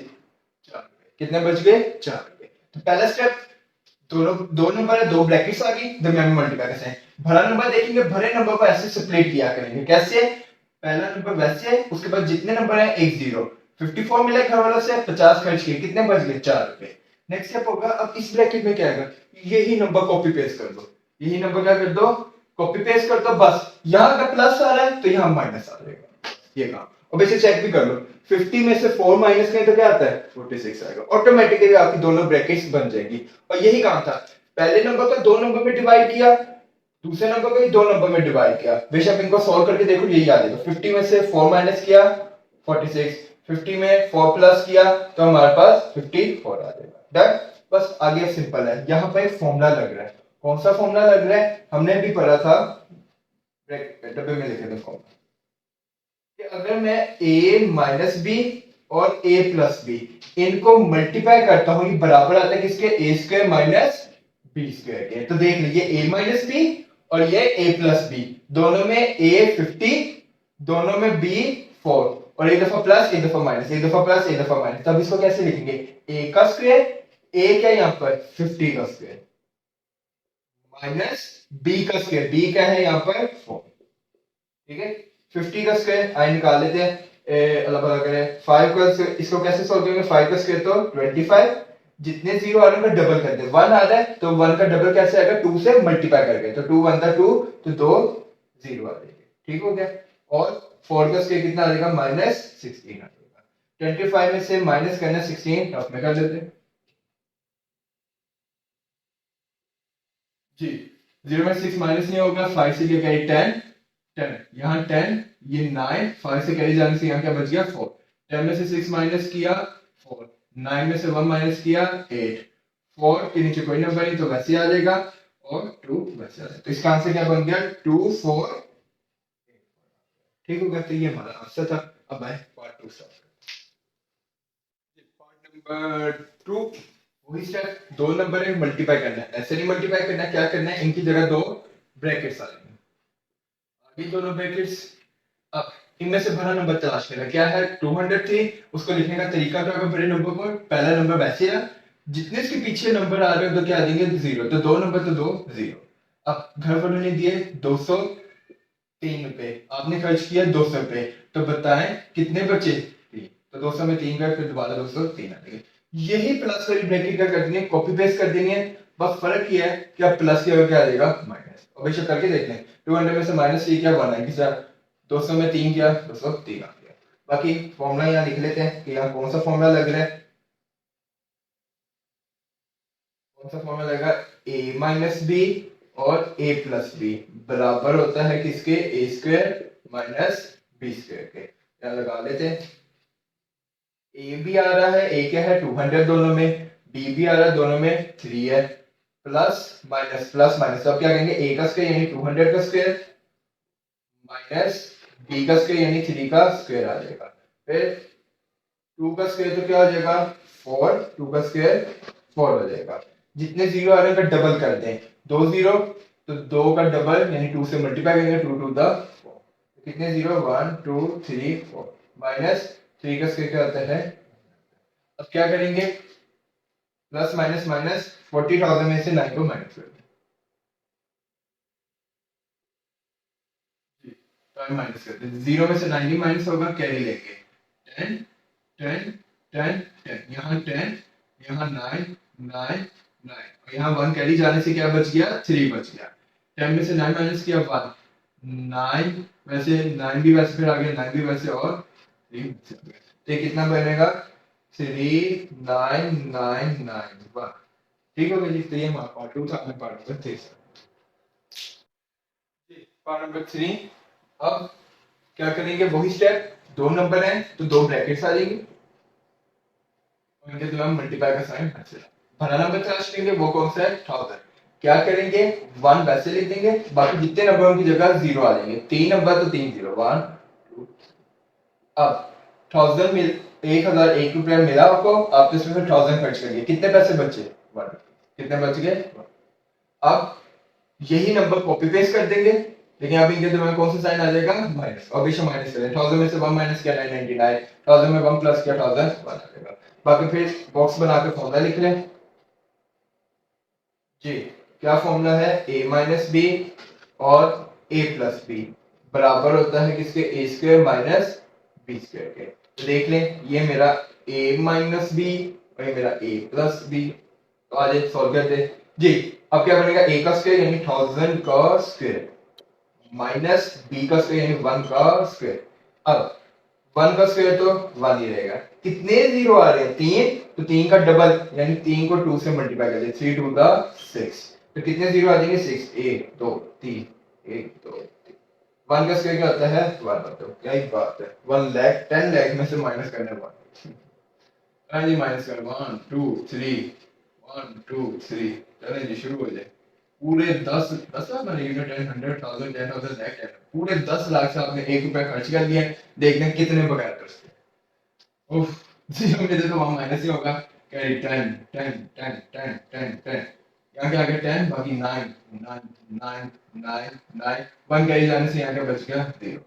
4 रुपए। कितने बच गए, 4 रुपए। तो पहला स्टेप, दोनों दो नंबर है, दो ब्रैकेट्स आ गई, दरमियान में मल्टीप्लाई करते हैं। भरा नंबर देखेंगे, भरे नंबर को ऐसे स्प्लिट किया करेंगे। कैसे, पहला नंबर वैसे, उसके बाद जितने नंबर है एक जीरो। 54 मिला घर वालों से, 50 खर्च किए, कितने बच गए, 4 रुपए। नेक्स्ट स्टेप होगा, अब इस ब्रैकेट में क्या आएगा, यही नंबर कॉपी पेस्ट कर दो, यही नंबर क्या कर दो, कॉपी पेस्ट कर दो। बस यहां अगर प्लस आ रहा है तो यहां माइनस आ जाएगा, ये काम। और वैसे चेक भी कर लो, 50 में से 4 माइनस करें तो क्या आता है, 46 आएगा। ऑटोमेटिकली आपकी दोनों ब्रैकेट्स बन जाएगी। और यही काम था, पहले नंबर को दो नंबर में डिवाइड किया, दूसरे नंबर को भी दो नंबर में डिवाइड किया। बेशक इनको सॉल्व करके देखो, यही आ जाएगा। 50 में से 4 माइनस किया 46, 50 में 4 प्लस किया तो हमारे पास 54 आ जाएगा। डन। बस आगे सिंपल है, यहाँ पर एक फॉर्मूला लग रहा है। कौन सा फॉर्मूला लग रहा है, हमने भी पढ़ा था, डब्बे में लिखे थे फॉर्मूला। कि अगर मैं a माइनस बी और a प्लस बी इनको मल्टीप्लाई करता हूं, ये बराबर आता है किसके, ए स्क्वायर माइनस बी स्क्वायर के। तो देख लीजिए a माइनस बी और ये a प्लस बी, दोनों में a 50, दोनों में b 4, और एक दफा प्लस एक दफा माइनस, एक दफा प्लस एक दफा माइनस। तब इसको कैसे लिखेंगे, a का स्क्वायर, a क्या है यहाँ पर 50 का स्क्वायर, माइनस b का स्क्वायर, b क्या है यहाँ पर 4। ठीक है, 50 का स्क्वायर आई निकाल लेते हैं, अल्लाह भला करे। 5 का इसको कैसे सॉल्व करेंगे, 5 का स्क्वायर तो 25, जितने जीरो आ रहे हैं उनका डबल कर दे, 1 आ रहा है तो 1 का डबल कैसे आएगा, 2 से मल्टीप्लाई करके, तो 2 1 2, तो 2 जीरो आ जाएंगे। ठीक हो गया। और 4 का स्क्वायर कितना आ जाएगा, माइनस 16 आ जाएगा। 25 में से माइनस करना 16, टॉप में कर लेते हैं जी। 0 में 6 माइनस नहीं होगा, 5 से क्या करें 10, 10 यहाँ 10, ये 9, 5 से कैरी जाने से यहाँ क्या बच गया 4, 10 में से 6 माइनस किया 4, 9 में से 1 माइनस किया 8, 4 के नीचे कोई नंबर नहीं तो वैसे आ जाएगा, और 2 वैसे आ जाएगा। तो इसका आंसर क्या बन गया 2 4। ठीक हो गया, तो ये हमारा आंसर था। अब आए पार्ट 2 स्टार्ट। पार्ट नंबर 2, वही स्टेप, दो नंबर है मल्टीप्लाई करना है, ऐसे नहीं मल्टीप्लाई करना, क्या करना है इनकी जगह दो ब्रैकेट्स आ जाएंगे, आगे दोनों ब्रैकेट्स। अब इनमें से बड़ा नंबर तलाश करना, क्या है 200 थी, उसको लिखने का तरीका क्या होगा, बड़े नंबर को पहला नंबर वैसे है, जितने इसके पीछे नंबर आ रहे हो तो क्या आ जाएंगे जीरो, तो दो नंबर तो दो जीरो। अब घर वालों ने दिए 203 रुपए, आपने खर्च किया 200 रुपए, तो बताएं कितने बचे, 3, तो 200 में 3 गए, फिर दोबारा 203 आ जाएंगे। यही प्लस वाली ब्रैकेट क्या कर देनी है, कॉपी पेस्ट कर देनी है, बस फर्क ये है कि अब प्लस की जगह क्या आ जाएगा माइनस। अब बेशक करके देख लें, 200 में से माइनस किया 197, 200 में 3 किया 203 आ गया। बाकी फॉर्मूला यहाँ लिख लेते हैं कि यहाँ कौन सा फॉर्मूला लग रहा है, कौन सा फॉर्मूला लगेगा, a माइनस बी और a प्लस बी बराबर होता है किसके, ए स्क्वायर माइनस बी स्क्वायर के। यहाँ लगा लेते हैं, a भी आ रहा है, a क्या है 200 दोनों में, b भी आ रहा है दोनों में 3 है, प्लस माइनस, तो अब क्या कहेंगे a का स्क्वायर यानी 200 का स्क्वायर माइनस b का स्क्वायर यानी 3 का स्क्वायर आ जाएगा, फिर 2 का स्क्वायर तो क्या हो जाएगा 4, 2 का स्क्वायर 4 हो जाएगा। जितने जीरो आ रहे हैं उनका डबल कर दें, 2 जीरो तो 2 का डबल यानी 2 से मल्टीप्लाई करेंगे, 2 टू द 4, कितने जीरो 1 2 3 4, माइनस 3 का स्क्वायर क्या होता है। अब क्या करेंगे, प्लस माइनस माइनस, 40,000 में से 9 को माइनस कर दें, माइनस कर दें, 0 में से 90 माइनस होगा, कैरी लेंगे 10 10 10 10, यहाँ 10, यहाँ 9 9 9, यहाँ 1 कैरी जाने से क्या बच गया 3 बच गया, 10 में से 9 माइनस किया 1, 9 वैसे 9 भी वैसे, फिर आगे 9 भी वैसे, और 3 वैसे आ गया। तो ये कितना बनेगा 3999, ठीक हो गया जी। तो ये हमारा पार्ट 2 था, अपने पार्ट नंबर 3 से पार्ट नंबर 3। अब क्या करेंगे, वही स्टेप, दो नंबर हैं तो दो ब्रैकेट्स आ जाएंगे, इनके द्वारा मल्टीप्लाई का साइन ऐसे, बड़ा नंबर तलाश करेंगे, वो कौन सा है 1000। क्या करेंगे 1 वैसे लिख देंगे, बाकी जितने नंबर उनकी जगह जीरो आ जाएंगे, 3 नंबर तो 3 जीरो 1 2। अब 1000 मिल 1001 रुपया मिला आपको, आप इसमें फिर 1000 खर्च करिए, कितने पैसे बचे 1, कितने बच गए 1। अब यही नंबर कॉपी पेस्ट कर देंगे, लेकिन अब इनके दिमाग में कौन सा साइन आ जाएगा माइनस, और बेशक माइनस करें, 1000 में से 1 माइनस किया 999, 1000 में 1 प्लस किया 1001 आ जाएगा। बाकी फिर बॉक्स बना के फॉर्मूला लिख लें जी। क्या फॉर्मूला है, a माइनस बी और a प्लस बी बराबर होता है किसके, ए स्क्वायर माइनस बी स्क्वायर के। तो देख लें, ये मेरा a माइनस बी और ये मेरा a प्लस बी, तो आज सॉल्व करते हैं जी। अब क्या बनेगा, a का स्क्वायर यानी 1000 का स्क्वायर माइनस b का स्क्वायर यानी 1 का स्क्वायर। अब 1 का स्क्वायर तो 1 ही रहेगा, कितने जीरो आ रहे हैं 3, तो 3 का डबल यानी 3 को 2 से मल्टीप्लाई कर दे, 3 टू द 6, तो कितने जीरो आ जाएंगे 6, 1 2 3, 1 2 3। 1 का स्क्वायर क्या होता है 1 होता है, क्या ही बात है, 1 लाख 10 लाख में से माइनस करना 1, हाँ जी माइनस कर 1 2 3 1 2 3, चलें जी शुरू हो जाए, पूरे 10 लाख मैंने यूनिट 10 100,000 10,000 लाख 10 पूरे 10 लाख से आपने 1 रुपया खर्च कर दिया है। देखना कितने बगैर करते हैं। उफ, जीरो में तो वहां माइनस ही होगा। कैरी 10 10 10 10 10 10 यहाँ के आगे 10 बाकी 9 9 9 9 9 1 कैरी जाने से यहाँ के बच गया 0।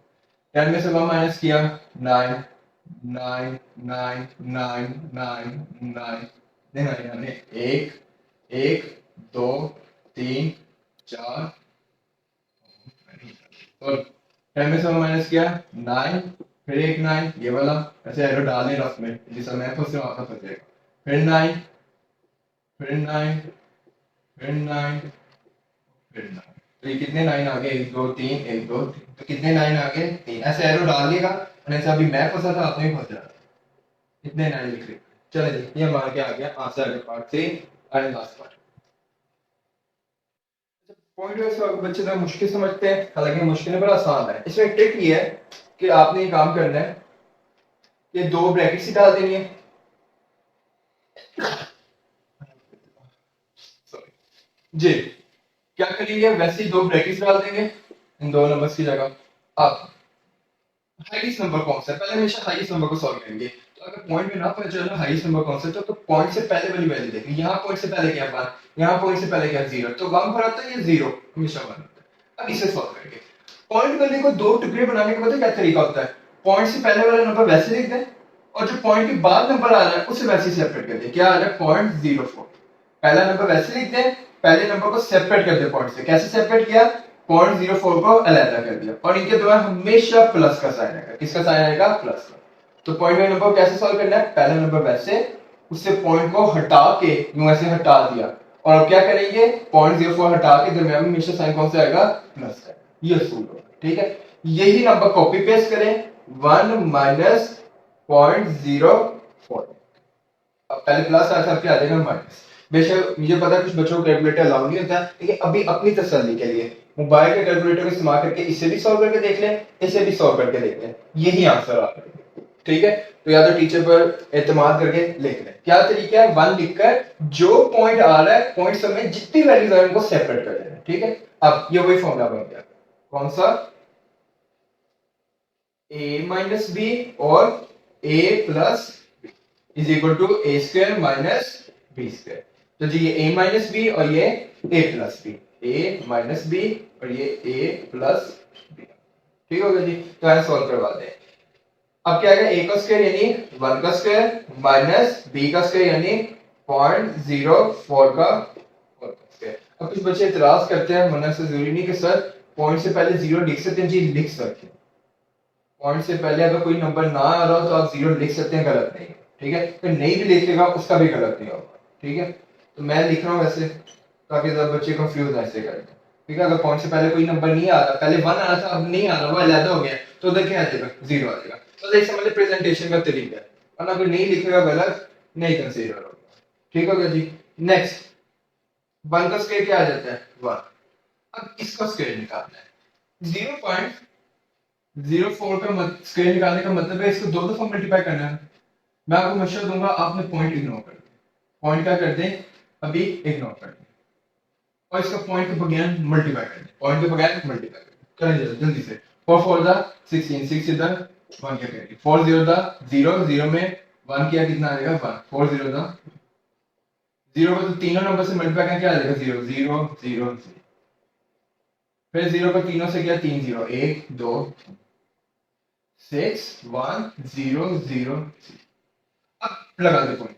10 में से 1 माइनस किया 9 9 9 9 9 9 देखना यानी 1 1 2 3 4 और 10 में से 1 माइनस किया 9 फिर एक 9 ये वाला ऐसे एरो डालने रफ में जिस समय फंसे वहां फंस जाएगा। फिर 9 फिर 9 फिर 9 फिर 9 तो ये कितने 9 आ गए 1 2 3 1 2 3 तो कितने 9 आ गए 3 ऐसे एरो डाल देगा और ऐसे अभी मैं फंसा था आपने भी फंस जाता कितने 9 लिख रहे। चलो जी ये मार के आ गया आंसर के पार्ट से and last part. Point wise बच्चे तो मुश्किल समझते हैं हालांकि मुश्किल पर आसान है। इसमें ट्रिक ये है कि आपने ये काम करना है कि 2 ब्रैकेट्स ही डाल देनी है। जी क्या करेंगे वैसे ही 2 ब्रैकेट्स डाल देंगे इन 2 नंबर्स की जगह। अब हाईएस्ट नंबर कौन सा है पहले हमेशा हाईएस्ट नंबर को सॉल्व करेंगे। तो अगर पॉइंट में ना पता चले हाईएस्ट नंबर कौन सा है तो पॉइंट से पहले वाली वैल्यू देखेंगे। यहाँ पॉइंट से पहले क्या 1 यहाँ पॉइंट से पहले क्या 0 तो 1 पर आता है ये 0 हमेशा 1 होता है। अब इसे सॉल्व करेंगे। पॉइंट वैल्यू को 2 टुकड़े बनाने का पता क्या तरीका होता है। पॉइंट से पहले वाला नंबर वैसे लिख दें और जो पॉइंट के बाद नंबर आ रहा है उसे वैसे सेपरेट कर दें। क्या आ रहा है 0.04 पहला नंबर वैसे लिख दें पहले नंबर को सेपरेट कर दे पॉइंट से। कैसे सेपरेट किया 0.04 को अलग कर दिया और इनके दौरान हमेशा प्लस का साइन आएगा। किसका साइन आएगा प्लस का। तो पॉइंट वाले नंबर को कैसे सॉल्व करना है पहला नंबर वैसे उससे पॉइंट को हटा के यूं ऐसे हटा दिया और अब क्या करेंगे 0.04 हटा के दरमियान में हमेशा साइन कौन सा आएगा प्लस का। ये असूल होगा ठीक है। यही नंबर कॉपी पेस्ट करें 1 माइनस 0.04 अब पहले प्लस आता है क्या आ जाएगा माइनस। बेशक मुझे पता है कुछ बच्चों को कैलकुलेटर अलाउ नहीं होता लेकिन अभी अपनी तसल्ली के लिए मोबाइल के कैलकुलेटर का इस्तेमाल करके इसे भी सॉल्व करके देख लें इसे भी सॉल्व करके देख लें यही आंसर आ रहा है ठीक है। तो या तो टीचर पर एतमाद करके लिख लें। क्या तरीका है 1 लिखकर जो पॉइंट आ रहा है पॉइंट समेत जितनी वैल्यूज आ उनको सेपरेट कर देना ठीक है। अब ये वही फॉर्मूला बन गया कौन सा a माइनस बी और a plus is equal to a square minus B square. तो जी ये a माइनस बी और ये a plus b a minus B और ये a प्लस बी ठीक होगा जी। तो हम सॉल्व करवा दें। अब क्या आएगा a का स्क्वायर यानी 1 का स्क्वायर माइनस b का स्क्वायर यानी 0.04 का स्क्वायर। अब कुछ बच्चे इतराज करते हैं वरना से जरूरी नहीं कि सर पॉइंट से पहले 0 लिख सकते हैं। जी लिख सकते हैं पॉइंट से पहले अगर कोई नंबर ना आ रहा हो तो आप 0 लिख सकते हैं गलत नहीं ठीक है। तो नहीं भी लिखेगा उसका भी गलत नहीं होगा ठीक है। तो मैं लिख रहा हूँ वैसे ताकि बच्चे कंफ्यूज ना ऐसे करें ठीक है। अगर पॉइंट से पहले कोई नंबर नहीं आ रहा पहले 1 आ रहा था अब नहीं आ रहा वो अलग हो गया तो उधर क्या आ जाएगा 0 आ जाएगा। तो देख समझ प्रेजेंटेशन का तरीका है वरना कोई नहीं लिखेगा गलत नहीं कंसीडर होगा ठीक हो गया जी। नेक्स्ट 1 का स्क्वायर क्या आ जाता है 1। अब इसका स्क्वायर निकालना है 0.04 का स्क्वायर निकालने का मतलब है इसको 2 दफा मल्टीप्लाई करना है। मैं आपको मशवरा दूंगा आपने पॉइंट इग्नोर कर दें पॉइंट क्या कर दें अभी इग्नोर कर दें और इसका पॉइंट के बगैर मल्टीप्लाई कर दें पॉइंट के बगैर मल्टीप्लाई कर दें करें जल्दी से 4 4 दा 16 6 इधर 1 क्या करेंगे 4 0 दा 0 0 में 1 किया कितना आ जाएगा 1 4 0 दा 0 को तो तीनों नंबर से मल्टीप्लाई करके क्या आ जाएगा 0 0 0 0 फिर 0 को तीनों से किया 3 0 1 2 6 1 0 0 अब लगा दे पॉइंट।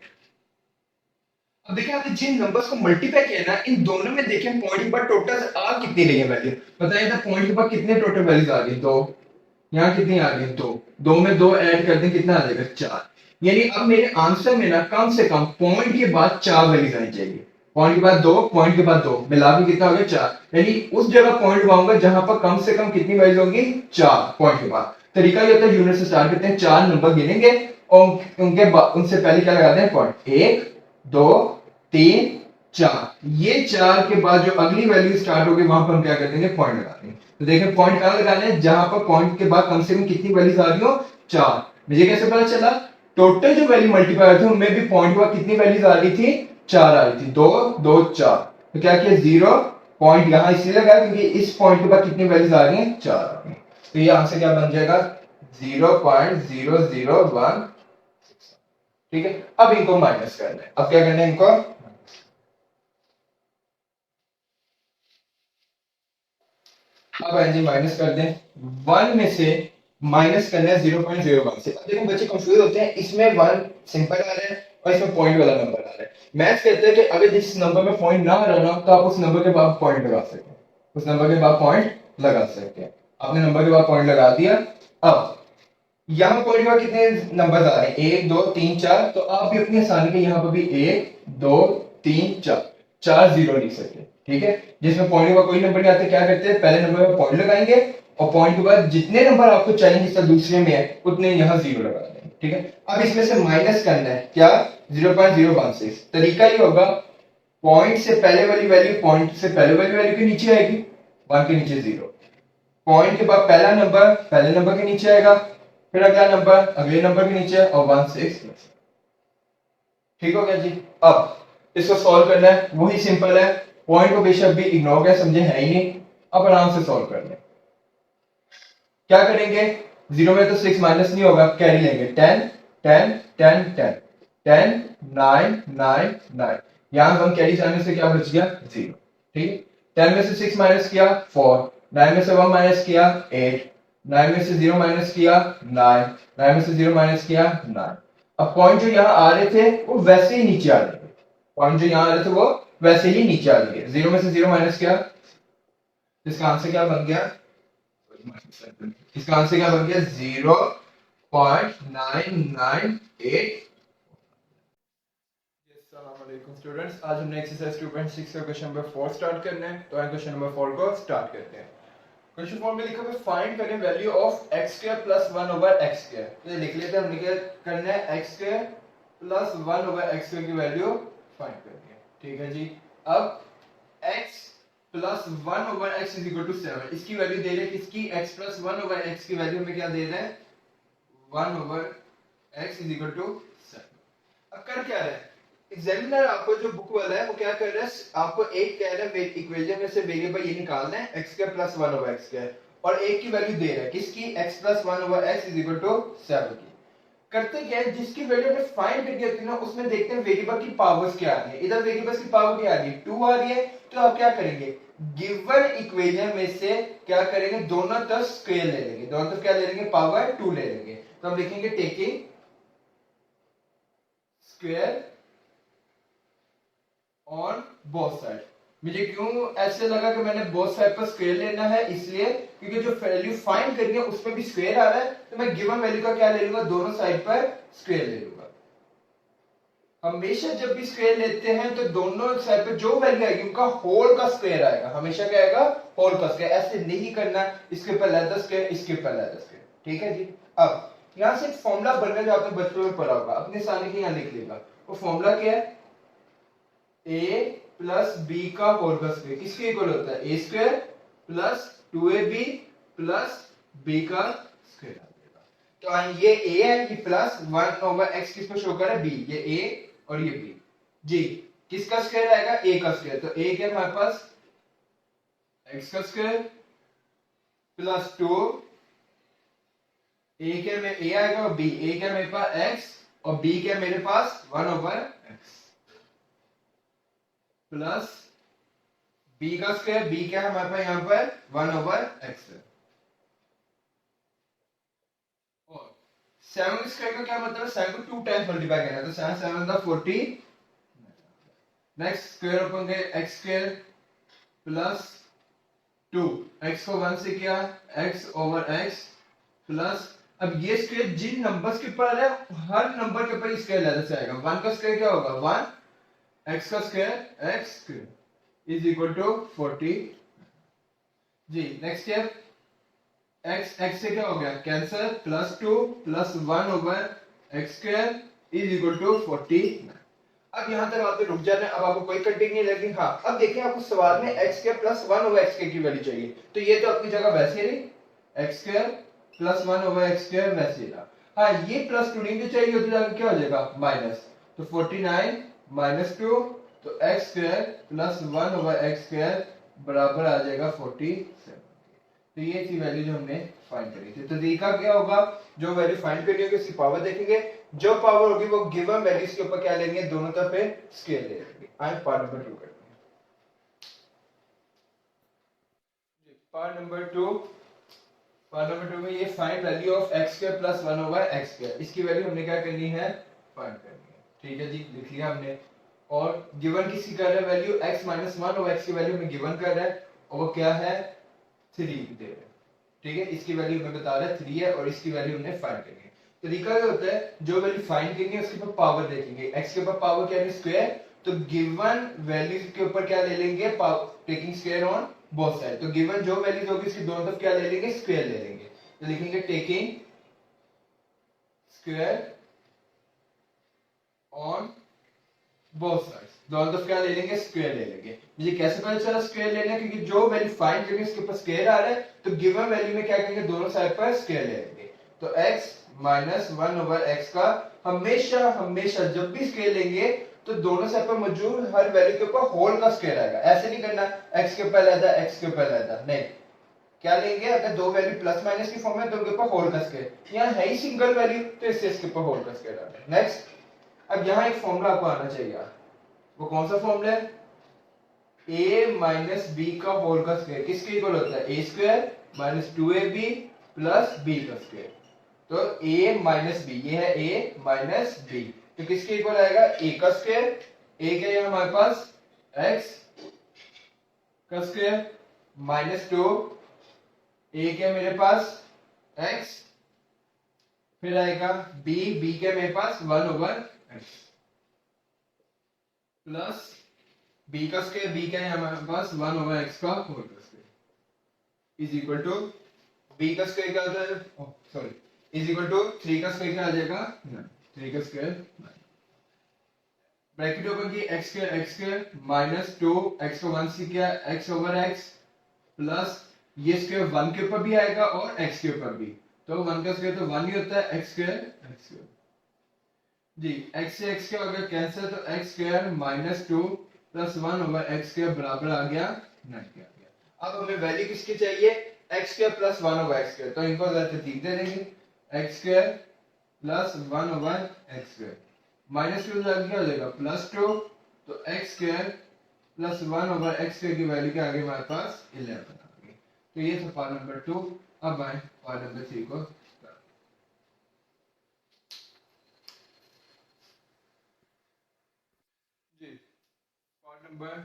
अब देखिए आपने जिन नंबर्स को मल्टीप्लाई किया ना इन दोनों में देखें पॉइंट के बाद टोटल आ कितनी रही है वैल्यू बताइए ना पॉइंट के बाद कितने टोटल वैल्यूज आ गई 2 यहाँ कितनी आ गई 2 2 में 2 ऐड कर दें कितना आ जाएगा 4 यानी अब मेरे आंसर में ना कम से कम पॉइंट के बाद 4 वैल्यूज आनी चाहिए। पॉइंट के बाद 2 पॉइंट के बाद 2 मिला के कितना हो गया 4 यानी उस जगह पॉइंट पाऊंगा जहां पर कम से कम कितनी वैल्यूज होंगी 4 पॉइंट के बाद। तरीका ये होता है यूनिट से स्टार्ट करते हैं 4 नंबर गिनेंगे और उनके बाद उनसे पहले क्या लगाते हैं पॉइंट 1 2 3 4 ये 4 के बाद जो अगली वैल्यू स्टार्ट होगी वहां पर हम क्या कर देंगे पॉइंट लगा देंगे। तो देखें पॉइंट कहां लगाने हैं जहां पर पॉइंट के बाद कम से कम कितनी वैल्यूज आ रही हो 4। मुझे कैसे पता चला टोटल जो वैल्यू मल्टीप्लाई थे उनमें भी पॉइंट के बाद कितनी वैल्यूज आ रही थी 4 आ रही थी 2 2 4 तो क्या किया 0 पॉइंट यहाँ इसलिए लगा क्योंकि इस पॉइंट के बाद कितनी वैल्यूज आ रही हैं, 4 आ रही हैं। तो ये आंसर क्या बन जाएगा, 0.001। ठीक है, अब इनको माइनस करना है। अब क्या करना है इनको, अब एनजी माइनस कर दें। 1 में से माइनस करना है 0.01 से। अब देखो बच्चे कंफ्यूज होते हैं, इसमें 1 सिंपल आ रहा है और इसमें पॉइंट वाला नंबर आ रहा है। मैथ्स कहते हैं कि अगर जिस नंबर में पॉइंट ना आ रहा ना तो आप उस नंबर के बाद पॉइंट लगा सकते हैं, उस नंबर के बाद पॉइंट लगा सकते हैं। आपने नंबर के बाद पॉइंट लगा दिया। अब यहाँ पॉइंट के बाद कितने नंबर आ रहे हैं, 1 2 3 4। तो आप भी अपनी आसानी के यहाँ पर भी 1 2 3 4 4 जीरो लिख सकते हैं। ठीक है, जिसमें पॉइंट के बाद कोई नंबर नहीं आते, क्या करते हैं पहले नंबर में पॉइंट लगाएंगे और पॉइंट के बाद जितने नंबर आपको चाहिए जिसका दूसरे में है उतने यहाँ जीरो लगा देंगे। ठीक है, अब इसमें से माइनस करना है क्या, 0.016। तरीका ये होगा, पॉइंट से पहले वाली वैल्यू पॉइंट से पहले वाली वैल्यू के नीचे आएगी, 1 के नीचे 0। पॉइंट के बाद पहला नंबर पहले नंबर के नीचे आएगा, फिर अगला नंबर अगले नंबर के नीचे और 1 से 6। ठीक हो गया जी। अब इसको सॉल्व करना है, वही सिंपल है। पॉइंट को बेशक भी इग्नोर कर, समझे है ही नहीं। अब आराम से सॉल्व करना है। क्या करेंगे, 0 में तो 6 माइनस नहीं होगा, कैरी लेंगे 10 10 10 10 10 9 9 9। यहां हम कैरी जाने से क्या बच गया, 0। ठीक है, 10 में से 6 माइनस किया 4, 9 में से 1 माइनस किया 8, 9 में से 0 माइनस किया 9, 9 में से 0 माइनस किया 9। अब पॉइंट जो यहाँ आ रहे थे वो वैसे ही नीचे आ जाएंगे, पॉइंट जो यहाँ आ रहे थे वो वैसे ही नीचे आ जाएंगे। 0 में से 0 माइनस किया, इसका आंसर क्या बन गया, इसका आंसर क्या बन गया, 0.998। स्टूडेंट्स, आज हमने एक्सरसाइज 2.6 का क्वेश्चन नंबर 4 स्टार्ट करना है। तो क्वेश्चन नंबर 4 को स्टार्ट करते हैं। क्वेश्चन 4 में लिखा है फाइंड करें वैल्यू ऑफ x² + 1/x²। तो लिख लेते हैं, हमने क्या करना है, x² + 1/x² की वैल्यू फाइंड करनी है। ठीक है जी। अब x + 1/x = 7, इसकी वैल्यू दे रहे हैं किसकी, x + 1/x की वैल्यू हमें क्या दे रहे हैं, 1/x = 7। अब कर क्या रहे हैं, एग्जामिनर आपको जो बुक वाला है वो क्या कर रहा है, आपको एक कह रहा है इक्वेशन में से वेरिएबल ये निकालना है x² + 1/x², और एक की वैल्यू दे रहा है किसकी, x + 1/x = 7 की। करते क्या है, जिसकी वैल्यू हमें फाइंड करनी होती है ना उसमें देखते हैं वेरिएबल की पावर्स क्या आ रही है। इधर वेरिएबल्स की पावर क्या आ रही है, 2 आ रही है। तो आप क्या करेंगे, गिवन इक्वेशन में से क्या करेंगे, दोनों तरफ स्क्वायर ले लेंगे, दोनों तरफ क्या ले लेंगे, पावर 2 ले लेंगे। तो हम लिखेंगे taking square on both side. मुझे क्यों ऐसे लगा कि मैंने बोथ साइड पर स्क्वायर लेना है, इसलिए क्योंकि जो वैल्यू फाइंड करनी है उसमें भी स्क्वायर आ रहा है, तो मैं गिवन वैल्यू का क्या ले लूंगा, दोनों साइड पर स्क्वायर ले लूंगा। हमेशा जब भी स्क्वायर लेते हैं तो दोनों साइड पर जो वैल्यू आएगी उनका होल का स्क्वायर आएगा, हमेशा क्या आएगा, होल का स्क्वायर। ऐसे नहीं करना, इसके ऊपर लेता स्क्वायर, इसके ऊपर लेता स्क्वायर। ठीक है जी। अब यहां से एक फॉर्मूला बनने जो आपने बचपन में पढ़ा होगा, अपने सामने के यहां लिख लेगा। वो फॉर्मूला क्या है, a प्लस बी का होल का स्क्वायर किसके इक्वल होता है, a² plus 2ab plus b का स्क्वायर आ जाएगा। तो ये a है, ये प्लस 1/x किसको शो कर रहा है, b, ये a और ये b। जी, किसका स्क्वायर आएगा, a का स्क्वायर। तो a क्या हमारे पास, x का स्क्वायर प्लस 2, a क्या में a आएगा और b, a क्या मेरे पास x और b क्या मेरे पास 1/x प्लस b का स्क्वायर, b क्या है हमारे पास यहां पर 1/x है। और 7 स्क्वायर का क्या मतलब है, 7 को 2 टाइम्स मल्टीप्लाई करना है, तो 7 7 का 40। नेक्स्ट स्क्वायर ओपन करें, x² प्लस 2, x को 1 से किया x/x प्लस, अब ये स्क्वायर जिन नंबर्स के ऊपर है हर नंबर के ऊपर स्क्वायर लेने से आएगा। 1 का स्क्वायर क्या होगा, 1, x का square x² is equal to 40 जी। नेक्स्ट स्टेप, x से क्या हो गया cancel, plus 2 plus 1/x² is equal to 40। अब यहां तक आपको रुक जाना है, अब आपको कोई कटिंग नहीं लगी। हाँ, अब देखिए आपको सवाल में x² प्लस 1/x² की वैल्यू चाहिए, तो ये तो अपनी जगह वैसे रही, x² प्लस 1/x² वैसे रहा। हाँ, ये प्लस 2 नहीं तो चाहिए होती, तो क्या हो जाएगा माइनस, तो 49 माइनस 2, तो x² प्लस 1/x² बराबर आ जाएगा 47। तो ये थी वैल्यू जो हमने फाइंड करी थी। तो तरीका क्या होगा, जो वैल्यू फाइंड करनी होगी उसकी पावर देखेंगे, जो पावर होगी वो गिवन वैल्यूज के ऊपर क्या लेंगे, दोनों तरफ पे स्केल ले लेंगे। आज पार्ट नंबर 2 करते हैं। पार्ट नंबर 2, पार्ट नंबर 2 में ये find value of x square plus 1 over x square, इसकी वैल्यू हमने क्या करनी है, फाइंड करनी है। ठीक है जी, लिख लिया हमने। और गिवन किसकी कर रहा है, value x minus 1 over x की वैल्यू हमें गिवन कर रहा है, और वो क्या है, 3 दे रहा है। ठीक है, इसकी वैल्यू हमें बता रहा है 3 है, और इसकी वैल्यू हमने फाइंड करनी है। तरीका क्या होता है, जो वैल्यू फाइंड करेंगे उसके ऊपर पावर देखेंगे, x के ऊपर पावर क्या है, स्क्वायर, तो गिवन वैल्यू के ऊपर क्या ले लेंगे, taking square on both side. तो गिवन जो वैल्यूज होगी उसकी दोनों तरफ क्या ले लेंगे, स्क्वायर ले लेंगे। तो लिखेंगे taking square on both sides, दोनों तरफ क्या ले लेंगे, स्क्वायर ले लेंगे। मुझे कैसे पता चला स्क्वायर लेना, क्योंकि जो वैल्यू फाइंड करेंगे उसके ऊपर स्क्वायर आ रहा है, तो गिवन वैल्यू में क्या करेंगे, दोनों साइड पर स्क्वायर ले लेंगे। तो x माइनस 1 ओवर x का हमेशा हमेशा जब भी स्क्वायर लेंगे तो दोनों साइड पर मौजूद हर वैल्यू के ऊपर होल का स्क्वायर आएगा। ऐसे नहीं करना x के ऊपर रहता है x के ऊपर रहता है, नहीं, क्या लेंगे, अगर दो वैल्यू प्लस माइनस की फॉर्म में तो उनके ऊपर होल का स्क्वायर, यहाँ है ही सिंगल वैल्यू तो इससे इसके ऊपर होल का स्क्वायर आ रहा है। नेक्स्ट, अब यहाँ एक फॉर्मूला आपको आना चाहिए, वो कौन सा फॉर्मूला है, a माइनस बी का होल का स्क्वायर किसके इक्वल होता है, a square minus 2ab plus b का स्क्वायर। तो a माइनस बी, ये है a माइनस b, तो किसके इक्वल आएगा, a का स्क्वायर, a क्या है हमारे पास x का स्क्वायर माइनस 2, a क्या मेरे पास x, फिर आएगा b, b क्या मेरे पास 1 ओवर x प्लस b का स्क्वायर, b क्या है हमारे पास 1 ओवर x का होल का square is equal to b का स्क्वायर क्या होता है, सॉरी, इज इक्वल टू 3 का स्क्वायर क्या आ जाएगा 9, 3 का स्क्वायर 9, ब्रैकेट ओपन की x स्क्वायर माइनस 2 x को 1 से किया x ओवर x प्लस ये स्क्वायर 1 के ऊपर भी आएगा और x के ऊपर भी, तो 1 का स्क्वायर तो 1 ही होता है, x स्क्वायर जी, x से x का अगर कैंसिल तो x square minus 2 plus 1 over x square बराबर आ गया 9 के आ गया। अब हमें वैल्यू किसकी चाहिए, x square plus 1 over x square, तो इनको तरतीब दे देंगे, x square plus 1 over x square minus 2 क्या हो जाएगा प्लस 2, तो x square plus 1 over x square की वैल्यू के आगे हमारे पास 11 आ गई। तो ये था पार्ट नंबर 2। अब आए पार्ट नंबर 3 को। जी, पार्ट नंबर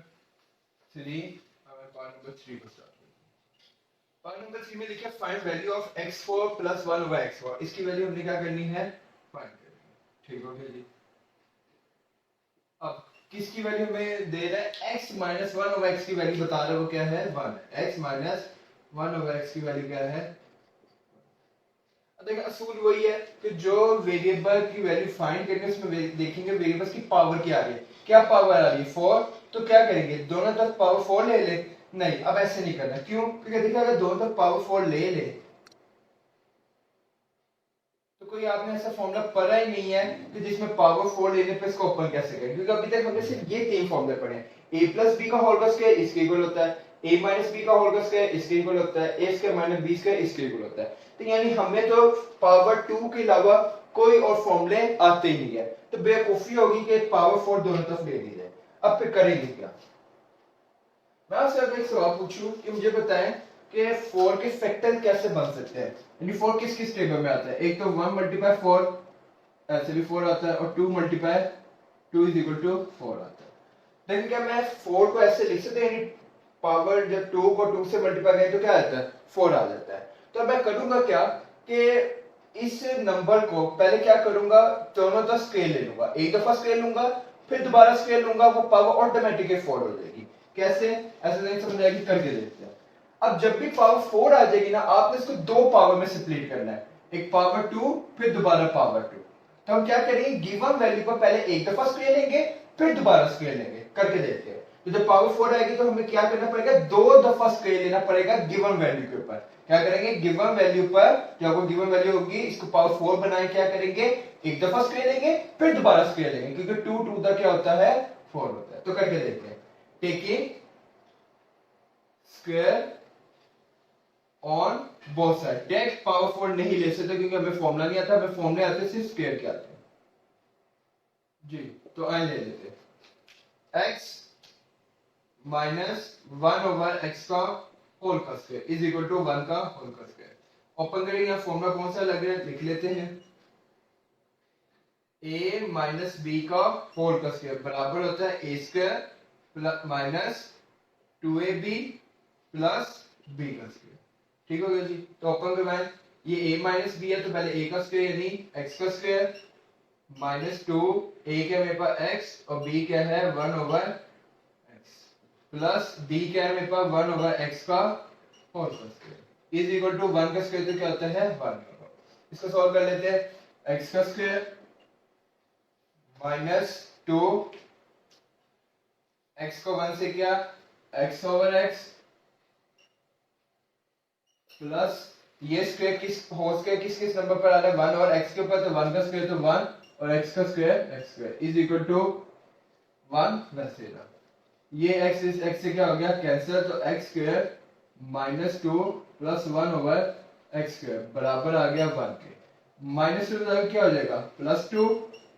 3, हमें पार्ट नंबर 3 को स्टार्ट करते हैं। पार्ट नंबर 3 में लिखा find value of x4 plus 1 over x4, इसकी वैल्यू हमने क्या करनी है, फाइंड करनी है। ठीक हो गया जी। अब किसकी वैल्यू हमें दे रहा है, x माइनस 1 ओवर x की वैल्यू बता रहा है, वो क्या है 1 है, x माइनस 1 ओवर x की वैल्यू क्या है। देखो असूल वही है कि जो वेरिएबल की वैल्यू फाइंड करेंगे उसमें देखेंगे वेरिएबल्स की पावर क्या आ रही है, क्या पावर आ रही है 4, तो क्या करेंगे दोनों तरफ पावर 4 ले ले, नहीं अब ऐसे नहीं करना, क्यों, क्योंकि देखिए अगर दोनों तरफ पावर 4 ले ले तो कोई आपने ऐसा फॉर्मूला पढ़ा ही नहीं है कि जिसमें पावर 4 लेने पे इसको ओपन कैसे करें, क्योंकि अभी तक हमने सिर्फ ये 3 फॉर्मूले पढ़े हैं, a प्लस बी का होल का स्क्वायर इसके इक्वल होता है, a माइनस बी का होल का स्क्वायर इसके इक्वल होता है, a square minus b square इसके इक्वल होता है। तो यानी हमें तो पावर 2 के अलावा कोई और फॉर्मूले आते ही नहीं है, तो बेवकूफी होगी कि पावर 4 दोनों तरफ ले ली जाए। अब फिर करेंगे क्या, मैं आपसे अगर एक सवाल पूछूं कि मुझे बताएं कि 4 के फैक्टर कैसे बन सकते हैं, यानी 4 किस किस टेबल में आता है, एक तो 1 मल्टीप्लाई 4 ऐसे भी 4 आता है, और 2 मल्टीप्लाई 2 इज इक्वल टू 4 आता है। लेकिन क्या मैं 4 को ऐसे लिख सकते हैं, पावर जब 2 को 2 से मल्टीप्लाई करें तो क्या आता है 4 आ जाता है। तो मैं करूंगा क्या कि इस नंबर को पहले क्या करूंगा, दोनों तरफ स्केल ले लूंगा, एक दफा स्केल लूंगा फिर दोबारा स्केल लूंगा, वो पावर ऑटोमेटिकली 4 हो जाएगी। कैसे, ऐसे नहीं समझ आएगी, करके देखते हैं। अब जब भी पावर 4 आ जाएगी ना, आपने इसको दो पावर में स्प्लिट करना है, एक पावर 2 फिर दोबारा पावर 2। तो हम क्या करेंगे, गिवन वैल्यू को पहले एक दफा स्क्वायर लेंगे फिर दोबारा स्क्वायर लेंगे, करके देखते हैं। तो जब पावर 4 आएगी तो हमें क्या करना पड़ेगा, दो दफा स्क्वायर लेना पड़ेगा गिवन वैल्यू के ऊपर। क्या करेंगे, गिवन वैल्यू पर जो आपको गिवन वैल्यू होगी इसको पावर 4 बनाए, क्या करेंगे एक दफा स्क्वायर लेंगे फिर दोबारा स्क्वायर लेंगे, क्योंकि 2 2 का क्या होता है 4 होता है। तो करके देखते हैं, taking square on both side. Direct power 4 नहीं ले सकते क्योंकि हमें फॉर्मूला नहीं आता, हमें फॉर्मूले आते सिर्फ स्क्वायर के आते हैं जी। तो आए ले लेते x माइनस 1 ओवर x का होल का स्क्वायर इज इक्वल टू 1 का होल का स्क्वायर। ओपन करेंगे, यहाँ फॉर्मूला कौन सा लग रहा है लिख लेते हैं। a माइनस बी का होल का स्क्वायर बराबर होता है a square plus minus 2ab plus b का स्क्वायर। ठीक हो गया जी। तो ओपन करवाएं, ये a माइनस बी है तो पहले a का स्क्वायर यानी x का स्क्वायर माइनस 2, a क्या मेरे पास x और b क्या है 1 ओवर x प्लस b क्या है मेरे पास 1 ओवर x का होल का स्क्वायर इज इक्वल टू 1 का स्क्वायर तो क्या होता है 1। इसको सॉल्व कर लेते हैं। x का स्क्वायर माइनस 2 x को 1 से क्या x ओवर x प्लस ये स्क्वायर किस होल स्क्वायर किस किस नंबर पर आ रहा है 1 और x के ऊपर, तो 1 का स्क्वायर तो 1 और x का square x square is equal to 1 वैसे ना ये x इस x से क्या हो गया कैंसिल, तो x square minus 2 plus 1 over x square बराबर आ गया 1 के। माइनस 2 क्या हो जाएगा प्लस 2।